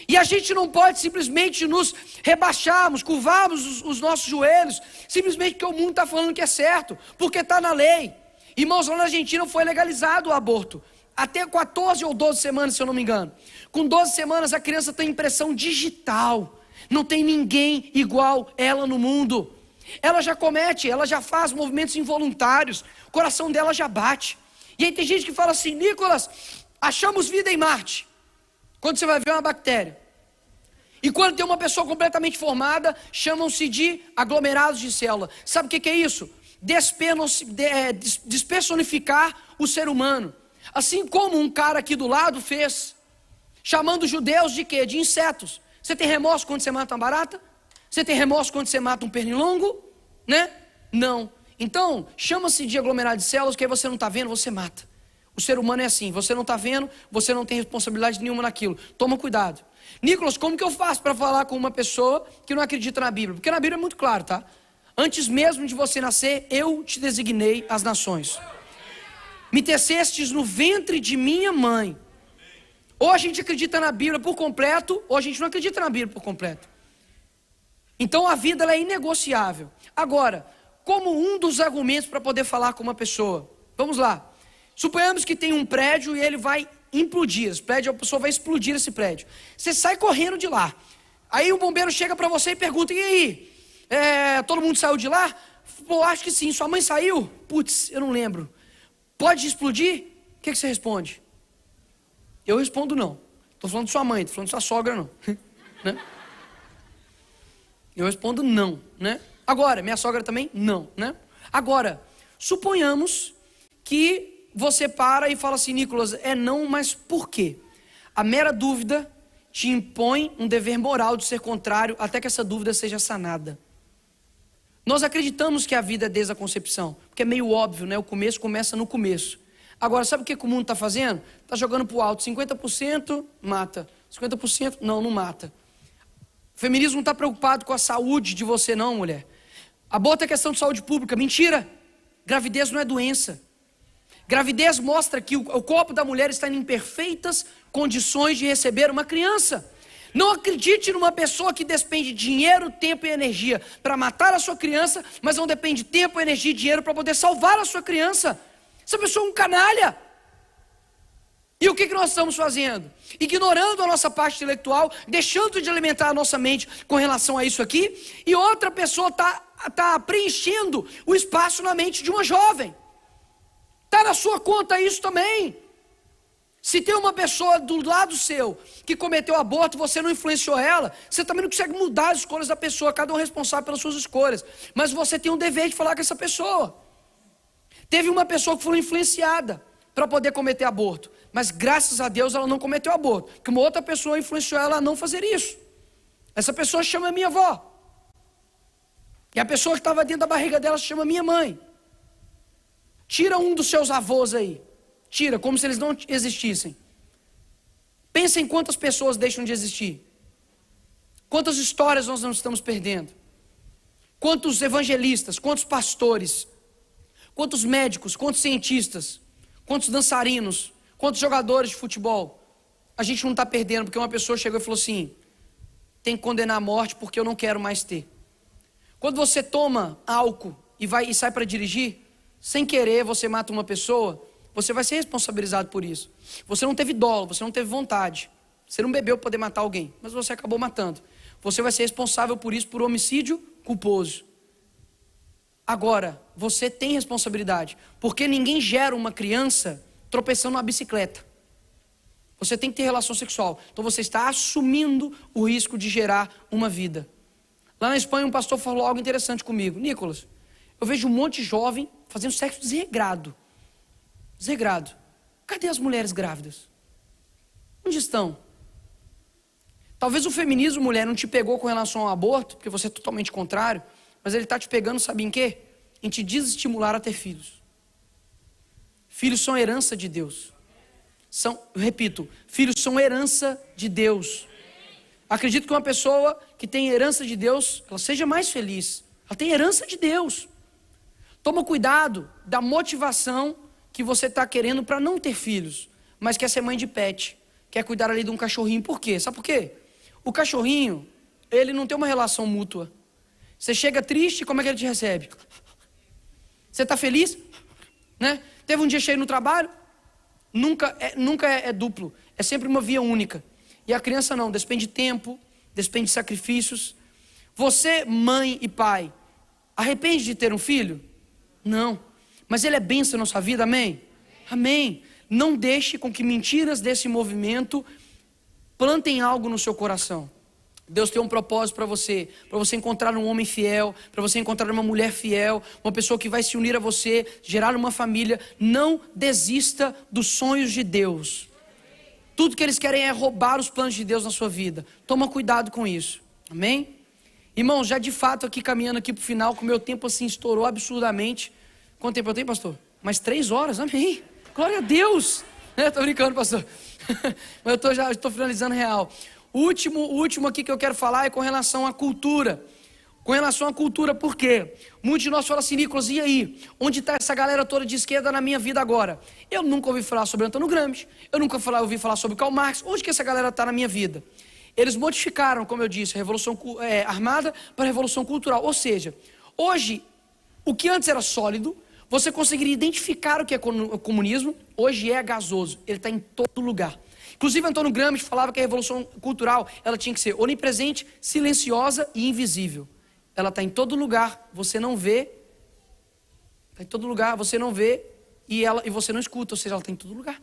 E a gente não pode simplesmente nos rebaixarmos, curvarmos os nossos joelhos, simplesmente porque o mundo está falando que é certo, porque está na lei. Irmãos, lá na Argentina foi legalizado o aborto, até 14 ou 12 semanas, se eu não me engano. Com 12 semanas a criança tem impressão digital, não tem ninguém igual ela no mundo. Ela já faz movimentos involuntários, o coração dela já bate. E aí tem gente que fala assim, Nicolas, achamos vida em Marte. Quando você vai ver uma bactéria. E quando tem uma pessoa completamente formada, chamam-se de aglomerados de célula. Sabe o que é isso? Despersonificar o ser humano. Assim como um cara aqui do lado fez, chamando os judeus de quê? De insetos. Você tem remorso quando você mata uma barata? Você tem remorso quando você mata um pernilongo? Não. Então, chama-se de aglomerado de células, que aí você não está vendo, você mata. O ser humano é assim, você não está vendo, você não tem responsabilidade nenhuma naquilo. Toma cuidado. Nicolas, como que eu faço para falar com uma pessoa que não acredita na Bíblia? Porque na Bíblia é muito claro, tá? Antes mesmo de você nascer, eu te designei as nações. Me tecestes no ventre de minha mãe. Ou a gente acredita na Bíblia por completo, ou a gente não acredita na Bíblia por completo. Então a vida ela é inegociável. Agora, como um dos argumentos para poder falar com uma pessoa, vamos lá. Suponhamos que tem um prédio e ele vai implodir. Esse prédio, a pessoa vai explodir esse prédio. Você sai correndo de lá. Aí o bombeiro chega para você e pergunta: e aí? Todo mundo saiu de lá? Pô, acho que sim. Sua mãe saiu? Putz, eu não lembro. Pode explodir? O que você responde? Eu respondo não. Estou falando de sua mãe, estou falando de sua sogra não. Né? Eu respondo não, né? Agora, minha sogra também? Não, né? Agora, suponhamos que você para e fala assim: Nicolas, é não, mas por quê? A mera dúvida te impõe um dever moral de ser contrário até que essa dúvida seja sanada. Nós acreditamos que a vida é desde a concepção, porque é meio óbvio, né? O começo começa no começo. Agora, sabe o que o mundo está fazendo? Está jogando para o alto, 50% mata, 50% não mata. O feminismo não está preocupado com a saúde de você não, mulher. Aborto é questão de saúde pública, mentira. Gravidez não é doença. Gravidez mostra que o corpo da mulher está em perfeitas condições de receber uma criança. Não acredite numa pessoa que despende dinheiro, tempo e energia para matar a sua criança, mas não depende de tempo, energia e dinheiro para poder salvar a sua criança. Essa pessoa é um canalha. E o que nós estamos fazendo? Ignorando a nossa parte intelectual, deixando de alimentar a nossa mente com relação a isso aqui, e outra pessoa está preenchendo o espaço na mente de uma jovem. Está na sua conta isso também. Se tem uma pessoa do lado seu que cometeu aborto, você não influenciou ela, você também não consegue mudar as escolhas da pessoa, cada um é responsável pelas suas escolhas, mas você tem um dever de falar com essa pessoa. Teve uma pessoa que foi influenciada para poder cometer aborto, mas graças a Deus ela não cometeu aborto, porque uma outra pessoa influenciou ela a não fazer isso. Essa pessoa chama minha avó, e a pessoa que estava dentro da barriga dela chama minha mãe. Tira um dos seus avós aí, tira, como se eles não existissem. Pensa em quantas pessoas deixam de existir, quantas histórias nós não estamos perdendo, quantos evangelistas, quantos pastores, quantos médicos, quantos cientistas, quantos dançarinos, quantos jogadores de futebol. A gente não está perdendo porque uma pessoa chegou e falou assim: tem que condenar a morte porque eu não quero mais ter. Quando você toma álcool e sai para dirigir, sem querer você mata uma pessoa, você vai ser responsabilizado por isso. Você não teve dolo, você não teve vontade, você não bebeu para poder matar alguém, mas você acabou matando. Você vai ser responsável por isso, por homicídio culposo. Agora, você tem responsabilidade, porque ninguém gera uma criança tropeçando numa bicicleta. Você tem que ter relação sexual, então você está assumindo o risco de gerar uma vida. Lá na Espanha um pastor falou algo interessante comigo: Nicolas, eu vejo um monte de jovem fazendo sexo desregrado. Desregrado. Cadê as mulheres grávidas? Onde estão? Talvez o feminismo, mulher, não te pegou com relação ao aborto, porque você é totalmente contrário, mas ele está te pegando, sabe em quê? Em te desestimular a ter filhos. Filhos são herança de Deus. Repito, filhos são herança de Deus. Acredito que uma pessoa que tem herança de Deus, ela seja mais feliz. Ela tem herança de Deus. Toma cuidado da motivação que você está querendo para não ter filhos, mas quer ser mãe de pet, quer cuidar ali de um cachorrinho. Por quê? Sabe por quê? O cachorrinho, ele não tem uma relação mútua. Você chega triste, como é que ele te recebe? Você está feliz? Né? Teve um dia cheio no trabalho? Nunca é duplo, é sempre uma via única. E a criança não, despende de tempo, despende de sacrifícios. Você, mãe e pai, arrepende de ter um filho? Não, mas ele é bênção na sua vida, amém? Amém. Não deixe com que mentiras desse movimento plantem algo no seu coração. Deus tem um propósito para você encontrar um homem fiel, para você encontrar uma mulher fiel, uma pessoa que vai se unir a você, gerar uma família. Não desista dos sonhos de Deus. Tudo que eles querem é roubar os planos de Deus na sua vida. Toma cuidado com isso, amém? Irmãos, já de fato aqui caminhando aqui para o final, com o meu tempo assim estourou absurdamente. Quanto tempo eu tenho, pastor? Mais 3 horas, amém? Glória a Deus! Tô brincando, pastor. Mas eu já estou finalizando real. O último aqui que eu quero falar é com relação à cultura. com relação à cultura. Por quê? Muitos de nós falam assim: Nicolas, e aí? Onde está essa galera toda de esquerda na minha vida agora? Eu nunca ouvi falar sobre Antônio Gramsci, eu nunca ouvi falar sobre Karl Marx. Onde que essa galera está na minha vida? Eles modificaram, como eu disse, a Revolução Armada para a Revolução Cultural. Ou seja, hoje, o que antes era sólido, você conseguiria identificar o que é comunismo, hoje é gasoso, ele está em todo lugar. Inclusive, Antônio Gramsci falava que a Revolução Cultural ela tinha que ser onipresente, silenciosa e invisível. Ela está em todo lugar, você não vê, está em todo lugar, você não vê e você não escuta, ou seja, ela está em todo lugar.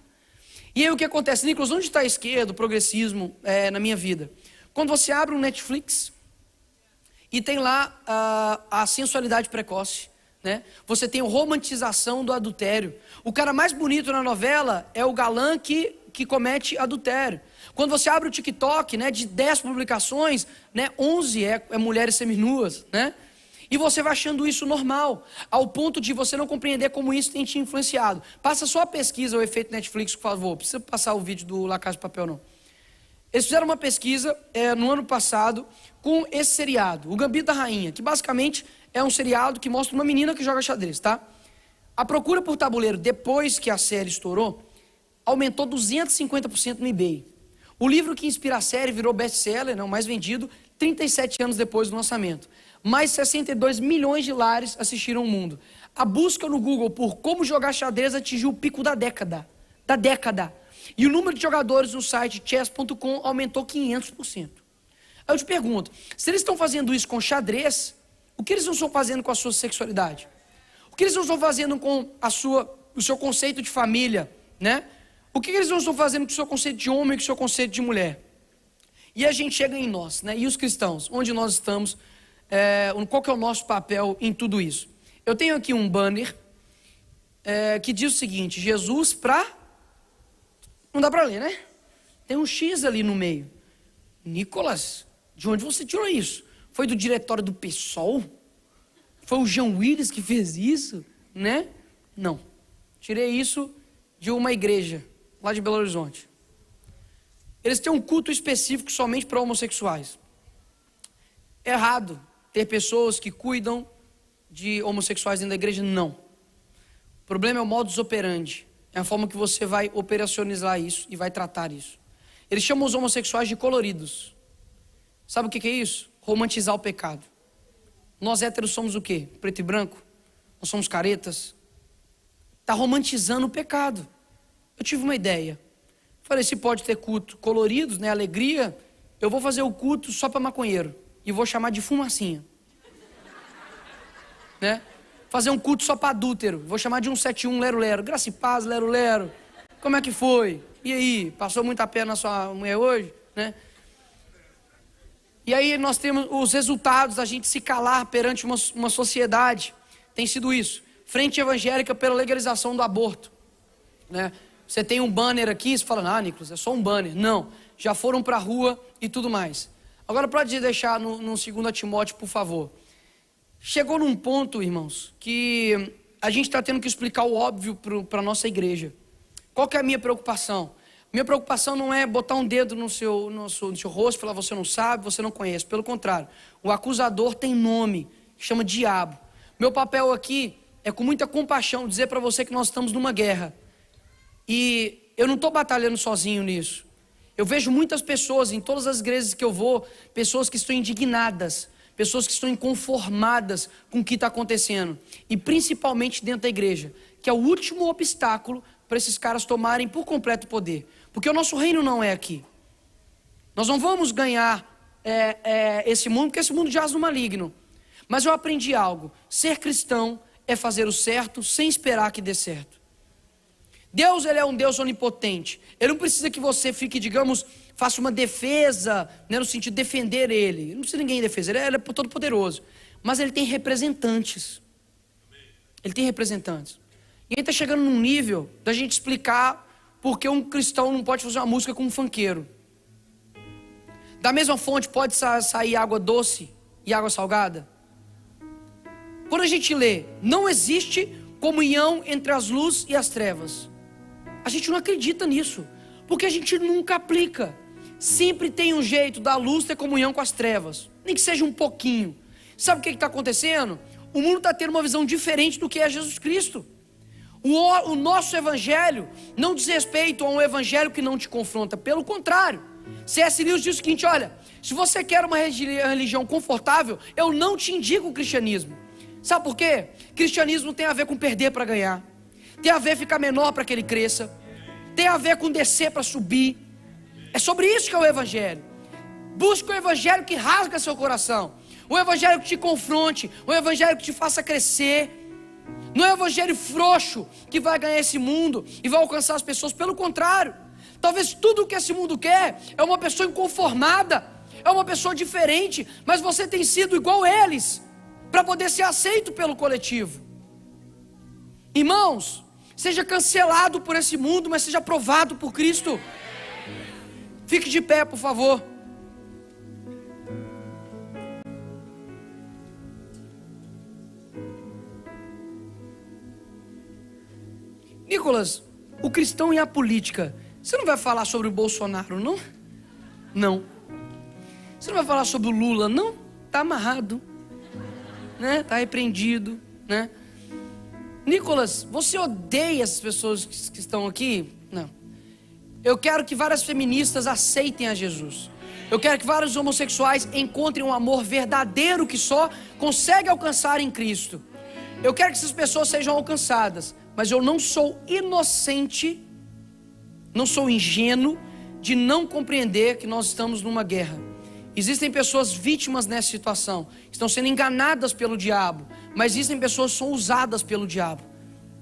E aí o que acontece? Nicolas, onde está a esquerda, o progressismo na minha vida? Quando você abre um Netflix e tem lá a sensualidade precoce, né? Você tem a romantização do adultério. O cara mais bonito na novela é o galã que comete adultério. Quando você abre o TikTok, né, de 10 publicações, né, 11 é mulheres seminuas, né? E você vai achando isso normal, ao ponto de você não compreender como isso tem te influenciado. Passa só a pesquisa, o efeito Netflix, por favor. Não precisa passar o vídeo do La Casa de Papel, não. Eles fizeram uma pesquisa no ano passado com esse seriado, O Gambito da Rainha, que basicamente é um seriado que mostra uma menina que joga xadrez, tá? A procura por tabuleiro, depois que a série estourou, aumentou 250% no eBay. O livro que inspira a série virou best-seller, não, mais vendido, 37 anos depois do lançamento. Mais 62 milhões de lares assistiram o mundo. A busca no Google por como jogar xadrez atingiu o pico da década. E o número de jogadores no site chess.com aumentou 500%. Aí eu te pergunto, se eles estão fazendo isso com xadrez, o que eles não estão fazendo com a sua sexualidade? O que eles não estão fazendo com o seu conceito de família, né? O que eles não estão fazendo com o seu conceito de homem e com o seu conceito de mulher? E a gente chega em nós, né? E os cristãos, onde nós estamos, qual que é o nosso papel em tudo isso? Eu tenho aqui um banner que diz o seguinte: Jesus pra... Não dá para ler, né? Tem um X ali no meio. Nicolas, de onde você tirou isso? Foi do diretório do PSOL? Foi o Jean Willis que fez isso? Né? Não. Tirei isso de uma igreja lá de Belo Horizonte. Eles têm um culto específico somente para homossexuais. É errado ter pessoas que cuidam de homossexuais dentro da igreja? Não. O problema é o modus operandi. É a forma que você vai operacionalizar isso e vai tratar isso. Eles chamam os homossexuais de coloridos. Sabe o que é isso? Romantizar o pecado. Nós héteros somos o quê? Preto e branco? Nós somos caretas? Está romantizando o pecado. Eu tive uma ideia. Falei, se pode ter culto coloridos, né, alegria, eu vou fazer o culto só para maconheiro. E vou chamar de fumacinha. Né? Fazer um culto só para adúltero. Vou chamar de 171 Lero Lero. Graça e paz, Lero Lero. Como é que foi? E aí, passou muita pena na sua mulher hoje? Né? E aí nós temos os resultados da gente se calar perante uma sociedade. Tem sido isso. Frente evangélica pela legalização do aborto. Né? Você tem um banner aqui, você fala, ah, Nicolas, é só um banner. Não, já foram para a rua e tudo mais. Agora pode deixar no 2 Timóteo, por favor. Chegou num ponto, irmãos, que a gente está tendo que explicar o óbvio para a nossa igreja. Qual que é a minha preocupação? Minha preocupação não é botar um dedo no seu rosto e falar, você não sabe, você não conhece. Pelo contrário, o acusador tem nome, chama diabo. Meu papel aqui é com muita compaixão dizer para você que nós estamos numa guerra. E eu não estou batalhando sozinho nisso. Eu vejo muitas pessoas, em todas as igrejas que eu vou, pessoas que estão indignadas, pessoas que estão inconformadas com o que está acontecendo. E principalmente dentro da igreja, que é o último obstáculo para esses caras tomarem por completo o poder. Porque o nosso reino não é aqui. Nós não vamos ganhar esse mundo, porque esse mundo jaz no maligno. Mas eu aprendi algo. Ser cristão é fazer o certo sem esperar que dê certo. Deus, ele é um Deus onipotente. Ele não precisa que você fique, digamos, faça uma defesa, né, no sentido de defender ele. Não precisa ninguém defender, ele é todo poderoso. Mas ele tem representantes. Ele tem representantes. E ele está chegando num nível da gente explicar por que um cristão não pode fazer uma música com um funkeiro. Da mesma fonte pode sair água doce e água salgada? Quando a gente lê, não existe comunhão entre as luzes e as trevas. A gente não acredita nisso, porque a gente nunca aplica. Sempre tem um jeito da luz ter comunhão com as trevas, nem que seja um pouquinho. Sabe o que está acontecendo? O mundo está tendo uma visão diferente do que é Jesus Cristo. O nosso evangelho não diz respeito a um evangelho que não te confronta. Pelo contrário, C.S. Lewis diz o seguinte: olha, se você quer uma religião confortável, eu não te indico o cristianismo. Sabe por quê? Cristianismo tem a ver com perder para ganhar, tem a ver com ficar menor para que ele cresça, tem a ver com descer para subir. É sobre isso que é o evangelho. Busca o evangelho que rasga seu coração, o evangelho que te confronte, o evangelho que te faça crescer. Não é o evangelho frouxo que vai ganhar esse mundo e vai alcançar as pessoas. Pelo contrário, talvez tudo o que esse mundo quer é uma pessoa inconformada, é uma pessoa diferente, mas você tem sido igual a eles, para poder ser aceito pelo coletivo. Irmãos, seja cancelado por esse mundo, mas seja aprovado por Cristo. Fique de pé, por favor. Nicolas, o cristão e a política, você não vai falar sobre o Bolsonaro, não? Não. Você não vai falar sobre o Lula, não? Está amarrado, né? Está repreendido, né? Nicolas, você odeia essas pessoas que estão aqui? Não. Eu quero que várias feministas aceitem a Jesus. Eu quero que vários homossexuais encontrem um amor verdadeiro que só consegue alcançar em Cristo. Eu quero que essas pessoas sejam alcançadas. Mas eu não sou inocente, não sou ingênuo de não compreender que nós estamos numa guerra. Existem pessoas vítimas nessa situação, estão sendo enganadas pelo diabo, mas existem pessoas que são usadas pelo diabo.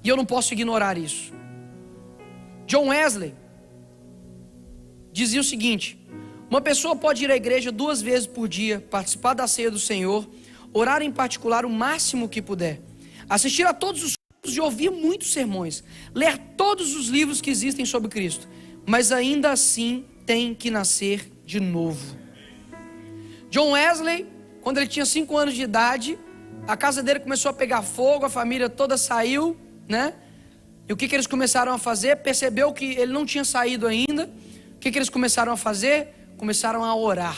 E eu não posso ignorar isso. John Wesley dizia o seguinte: uma pessoa pode ir à igreja 2 vezes por dia, participar da ceia do Senhor, orar em particular o máximo que puder, assistir a todos os de ouvir muitos sermões, ler todos os livros que existem sobre Cristo, mas ainda assim tem que nascer de novo. John Wesley, quando ele tinha 5 anos de idade, a casa dele começou a pegar fogo, a família toda saiu, né? E o que eles começaram a fazer? Percebeu que ele não tinha saído ainda. O que eles começaram a fazer? Começaram a orar.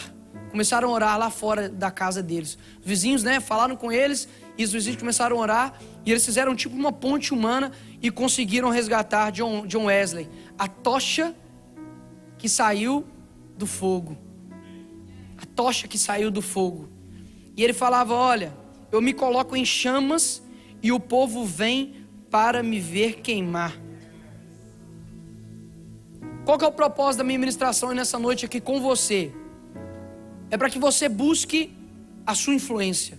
Começaram a orar lá fora da casa deles. Os vizinhos, né, falaram com eles, e os vizinhos começaram a orar, e eles fizeram tipo uma ponte humana e conseguiram resgatar John Wesley, a tocha que saiu do fogo. A tocha que saiu do fogo. E ele falava: olha, eu me coloco em chamas e o povo vem para me ver queimar. Qual que é o propósito da minha ministração nessa noite aqui com você? É para que você busque a sua influência,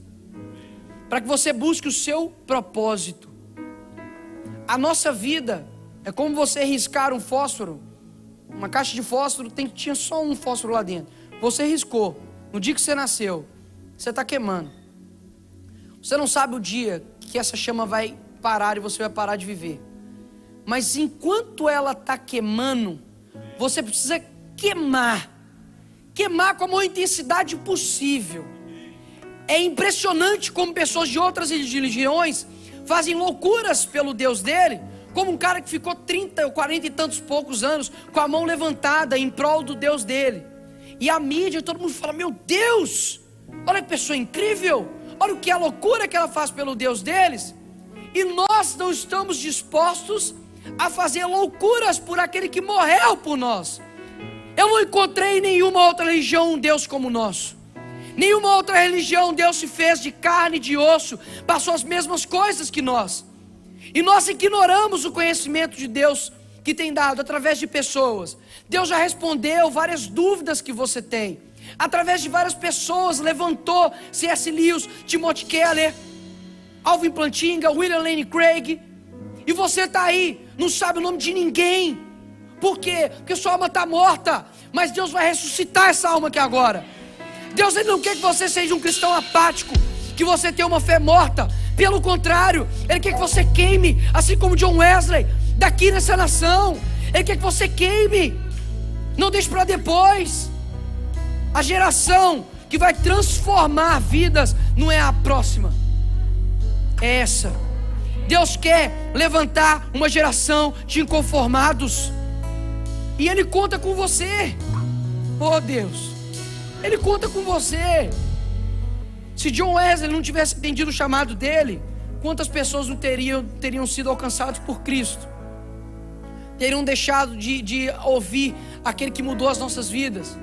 para que você busque o seu propósito. A nossa vida é como você riscar um fósforo. Uma caixa de fósforo tinha só um fósforo lá dentro. Você riscou. No dia que você nasceu, você está queimando. Você não sabe o dia que essa chama vai parar e você vai parar de viver. Mas enquanto ela está queimando, você precisa queimar com a maior intensidade possível. É impressionante como pessoas de outras religiões fazem loucuras pelo Deus dele, como um cara que ficou 30 ou 40 e tantos poucos anos com a mão levantada em prol do Deus dele. E a mídia, todo mundo fala: meu Deus, olha que pessoa incrível, olha o que é a loucura que ela faz pelo Deus deles. E nós não estamos dispostos a fazer loucuras por aquele que morreu por nós. Eu não encontrei em nenhuma outra religião um Deus como o nosso. Nenhuma outra religião Deus se fez de carne e de osso, passou as mesmas coisas que nós. E nós ignoramos o conhecimento de Deus que tem dado através de pessoas. Deus já respondeu várias dúvidas que você tem. Através de várias pessoas levantou C.S. Lewis, Timothy Keller, Alvin Plantinga, William Lane Craig. E você está aí, não sabe o nome de ninguém. Por quê? Porque sua alma está morta. Mas Deus vai ressuscitar essa alma aqui agora. Deus, Ele não quer que você seja um cristão apático, que você tenha uma fé morta. Pelo contrário, Ele quer que você queime, assim como John Wesley, daqui nessa nação. Ele quer que você queime. Não deixe para depois. A geração que vai transformar vidas não é a próxima, é essa. Deus quer levantar uma geração de inconformados, e Ele conta com você. Oh Deus, Ele conta com você. Se John Wesley não tivesse entendido o chamado dele, quantas pessoas não teriam sido alcançadas por Cristo? Teriam deixado de ouvir aquele que mudou as nossas vidas.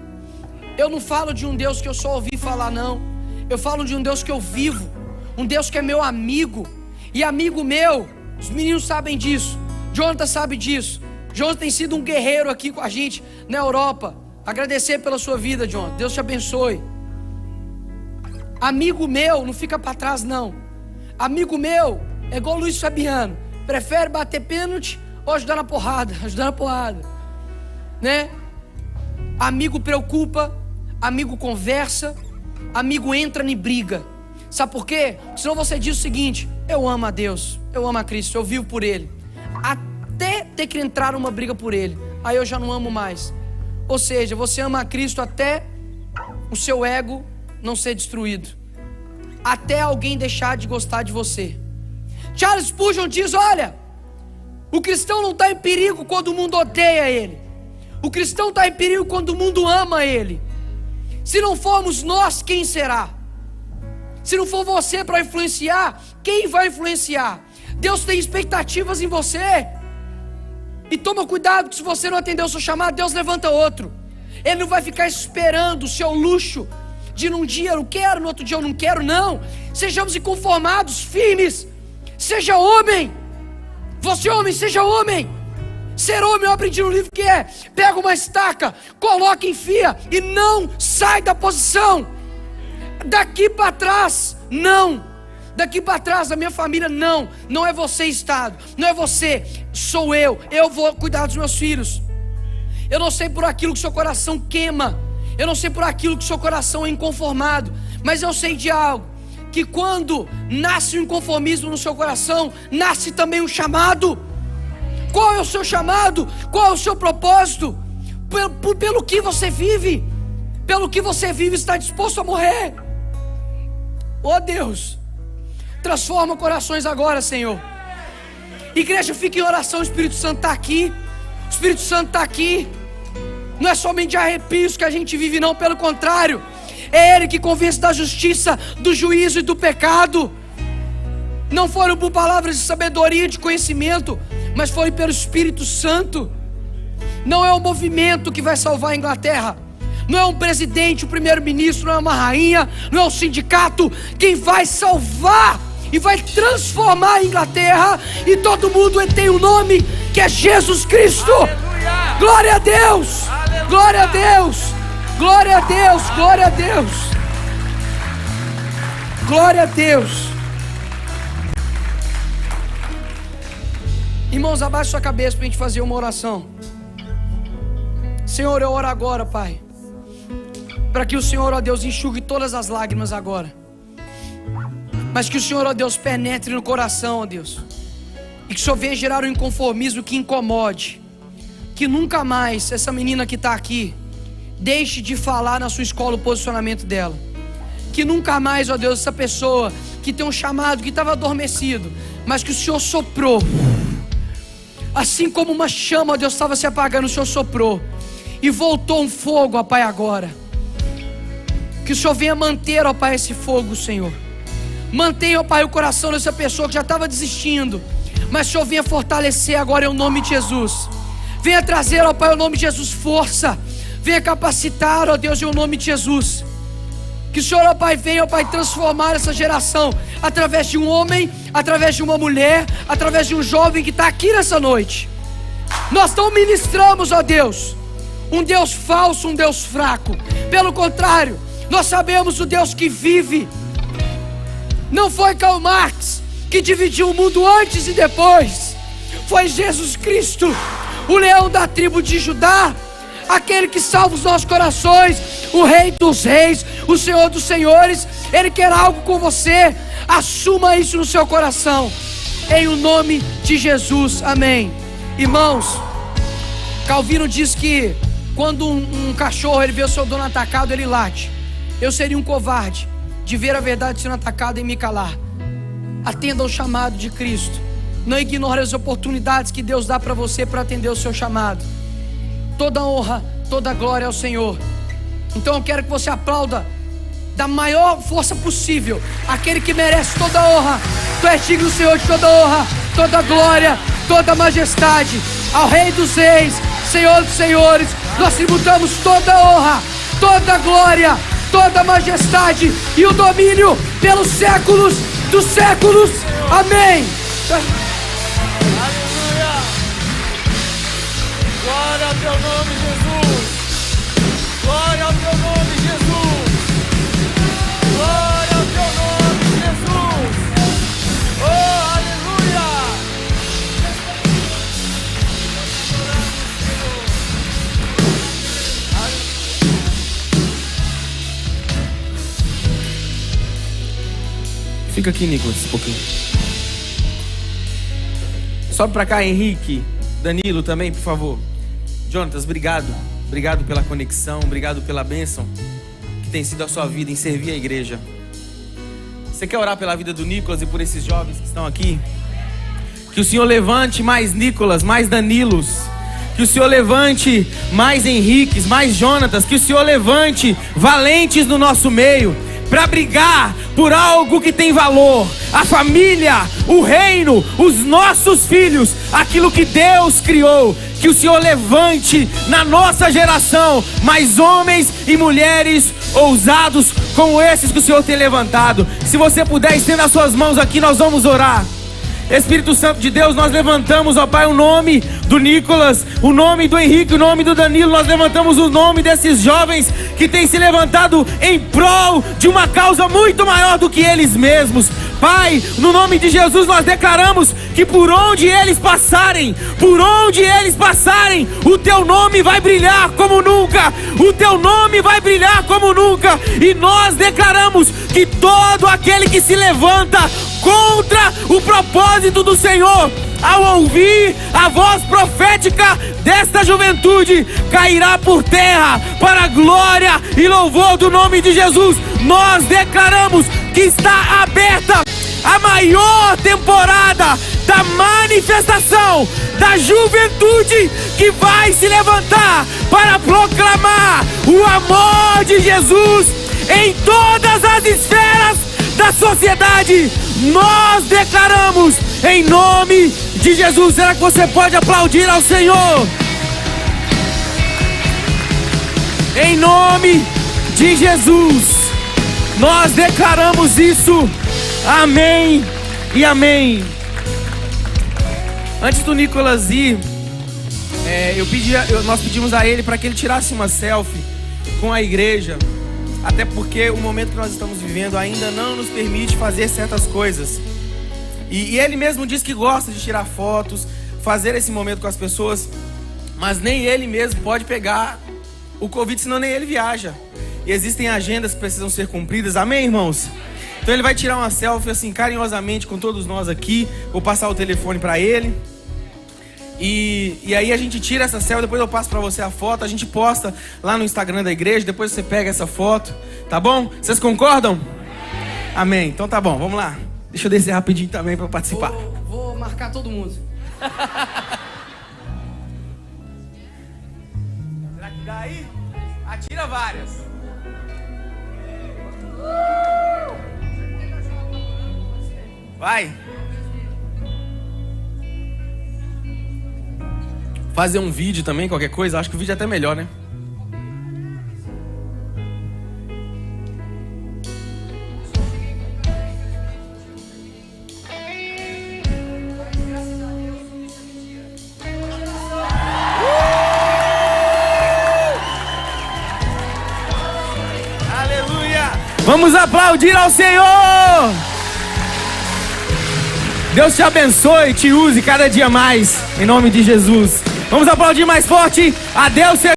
Eu não falo de um Deus que eu só ouvi falar, não. Eu falo de um Deus que eu vivo, um Deus que é meu amigo. E amigo meu, os meninos sabem disso, Jonathan sabe disso. Jonathan tem sido um guerreiro aqui com a gente na Europa. Agradecer pela sua vida, Jonathan, Deus te abençoe. Amigo meu não fica para trás, não. Amigo meu é igual Luiz Fabiano, prefere bater pênalti ou ajudar na porrada, né? Amigo preocupa, amigo conversa, amigo entra em briga. Sabe por quê? Senão você diz o seguinte: eu amo a Deus, eu amo a Cristo, eu vivo por Ele, até ter que entrar numa briga por Ele, aí eu já não amo mais. Ou seja, você ama a Cristo até o seu ego não ser destruído, até alguém deixar de gostar de você. Charles Spurgeon diz: olha, o cristão não está em perigo quando o mundo odeia ele, o cristão está em perigo quando o mundo ama ele. Se não formos nós, quem será? Se não for você para influenciar, quem vai influenciar? Deus tem expectativas em você. E toma cuidado, que se você não atender o seu chamado, Deus levanta outro. Ele não vai ficar esperando o seu luxo de num dia eu não quero, no outro dia eu não quero, não. Sejamos inconformados, firmes. Seja homem. Você homem, seja homem. Ser homem, eu aprendi no livro que é: pega uma estaca, coloca, enfia e não sai da posição. Daqui para trás, não. Daqui para trás da minha família, não. Não é você, Estado, não é você, sou eu vou cuidar dos meus filhos. Eu não sei por aquilo que seu coração queima, eu não sei por aquilo que seu coração é inconformado, mas eu sei de algo, que quando nasce o inconformismo no seu coração, nasce também um chamado. Qual é o seu chamado? Qual é o seu propósito? Pelo que você vive, pelo que você vive, está disposto a morrer. Oh Deus, transforma corações agora, Senhor. Igreja, fica em oração. O Espírito Santo está aqui. O Espírito Santo está aqui. Não é somente de arrepios que a gente vive, não, pelo contrário, é Ele que convence da justiça, do juízo e do pecado. Não foram por palavras de sabedoria, de conhecimento, mas foi pelo Espírito Santo. Não é o movimento que vai salvar a Inglaterra, não é um presidente, um primeiro-ministro, não é uma rainha, não é um sindicato. Quem vai salvar e vai transformar a Inglaterra e todo mundo tem um nome, que é Jesus Cristo. Aleluia! Glória a Deus! Aleluia! Glória a Deus! Glória a Deus! Glória a Deus! Glória a Deus! Irmãos, abaixe sua cabeça para a gente fazer uma oração. Senhor, eu oro agora, Pai, para que o Senhor, ó Deus, enxugue todas as lágrimas agora, mas que o Senhor, ó Deus, penetre no coração, ó Deus, e que o Senhor venha gerar um inconformismo que incomode, que nunca mais essa menina que está aqui deixe de falar na sua escola o posicionamento dela, que nunca mais, ó Deus, essa pessoa que tem um chamado que estava adormecido, mas que o Senhor soprou, assim como uma chama, ó Deus, estava se apagando, o Senhor soprou e voltou um fogo, ó Pai, agora. Que o Senhor venha manter, ó Pai, esse fogo, Senhor. Mantenha, ó Pai, o coração dessa pessoa que já estava desistindo, mas o Senhor venha fortalecer agora em o nome de Jesus. Venha trazer, ó Pai, em nome de Jesus, força. Venha capacitar, ó Deus, em o nome de Jesus. Que o Senhor, ó Pai, venha, ó Pai, transformar essa geração através de um homem, através de uma mulher, através de um jovem que está aqui nessa noite. Nós não ministramos, ó Deus, um Deus falso, um Deus fraco. Pelo contrário, nós sabemos o Deus que vive. Não foi Karl Marx que dividiu o mundo antes e depois. Foi Jesus Cristo, o leão da tribo de Judá, aquele que salva os nossos corações, o Rei dos Reis, o Senhor dos Senhores. Ele quer algo com você. Assuma isso no seu coração, em o nome de Jesus, amém. Irmãos, Calvino diz que quando um cachorro ele vê o seu dono atacado, ele late. Eu seria um covarde de ver a verdade sendo atacada e me calar. Atenda ao chamado de Cristo. Não ignore as oportunidades que Deus dá para você para atender o seu chamado. Toda honra, toda glória ao Senhor. Então eu quero que você aplauda da maior força possível, aquele que merece toda honra. Tu és digno, Senhor, de toda honra, toda glória, toda majestade. Ao Rei dos Reis, Senhor dos Senhores, nós tributamos toda honra, toda glória, toda majestade e o domínio pelos séculos dos séculos. Amém. Aleluia! Glória ao teu nome, Jesus! Glória ao teu nome, Jesus! Glória ao teu nome, Jesus! Oh, aleluia! Fica aqui, Nicolas, um pouquinho. Sobe pra cá, Henrique, Danilo também, por favor. Jonatas, obrigado. Obrigado pela conexão, obrigado pela bênção que tem sido a sua vida em servir a igreja. Você quer orar pela vida do Nicolas e por esses jovens que estão aqui? Que o Senhor levante mais Nicolas, mais Danilos. Que o Senhor levante mais Henriques, mais Jonatas. Que o Senhor levante valentes no nosso meio para brigar por algo que tem valor. A família, o reino, os nossos filhos, aquilo que Deus criou. Que o Senhor levante na nossa geração mais homens e mulheres ousados como esses que o Senhor tem levantado. Se você puder, estenda as suas mãos aqui, nós vamos orar. Espírito Santo de Deus, nós levantamos, ó Pai, o nome do Nicolas, o nome do Henrique, o nome do Danilo. Nós levantamos o nome desses jovens que têm se levantado em prol de uma causa muito maior do que eles mesmos. Pai, no nome de Jesus nós declaramos que por onde eles passarem, o Teu nome vai brilhar como nunca. O Teu nome vai brilhar como nunca. E nós declaramos que todo aquele que se levanta contra o propósito do Senhor, ao ouvir a voz profética desta juventude, cairá por terra para a glória e louvor do nome de Jesus. Nós declaramos que está aberta a maior temporada da manifestação da juventude que vai se levantar para proclamar o amor de Jesus em todas as esferas da sociedade. Nós declaramos em nome de Jesus. Será que você pode aplaudir ao Senhor? Em nome de Jesus, nós declaramos isso. Amém e amém. Antes do Nicolas ir, nós pedimos a ele para que ele tirasse uma selfie com a igreja. Até porque o momento que nós estamos vivendo ainda não nos permite fazer certas coisas. E ele mesmo diz que gosta de tirar fotos, fazer esse momento com as pessoas, mas nem ele mesmo pode pegar o Covid, senão nem ele viaja. E existem agendas que precisam ser cumpridas, amém, irmãos? Então ele vai tirar uma selfie assim carinhosamente com todos nós aqui. Vou passar o telefone para ele. E aí a gente tira essa selfie, depois eu passo pra você a foto, a gente posta lá no Instagram da igreja, depois você pega essa foto, tá bom? Vocês concordam? Amém. Então tá bom, vamos lá. Deixa eu descer rapidinho também pra participar. Vou marcar todo mundo. Será que dá aí? Atira várias. Vai. Fazer um vídeo também, qualquer coisa. Acho que o vídeo é até melhor, né? Aleluia! Vamos aplaudir ao Senhor! Deus te abençoe e te use cada dia mais, em nome de Jesus. Vamos aplaudir mais forte a Deus.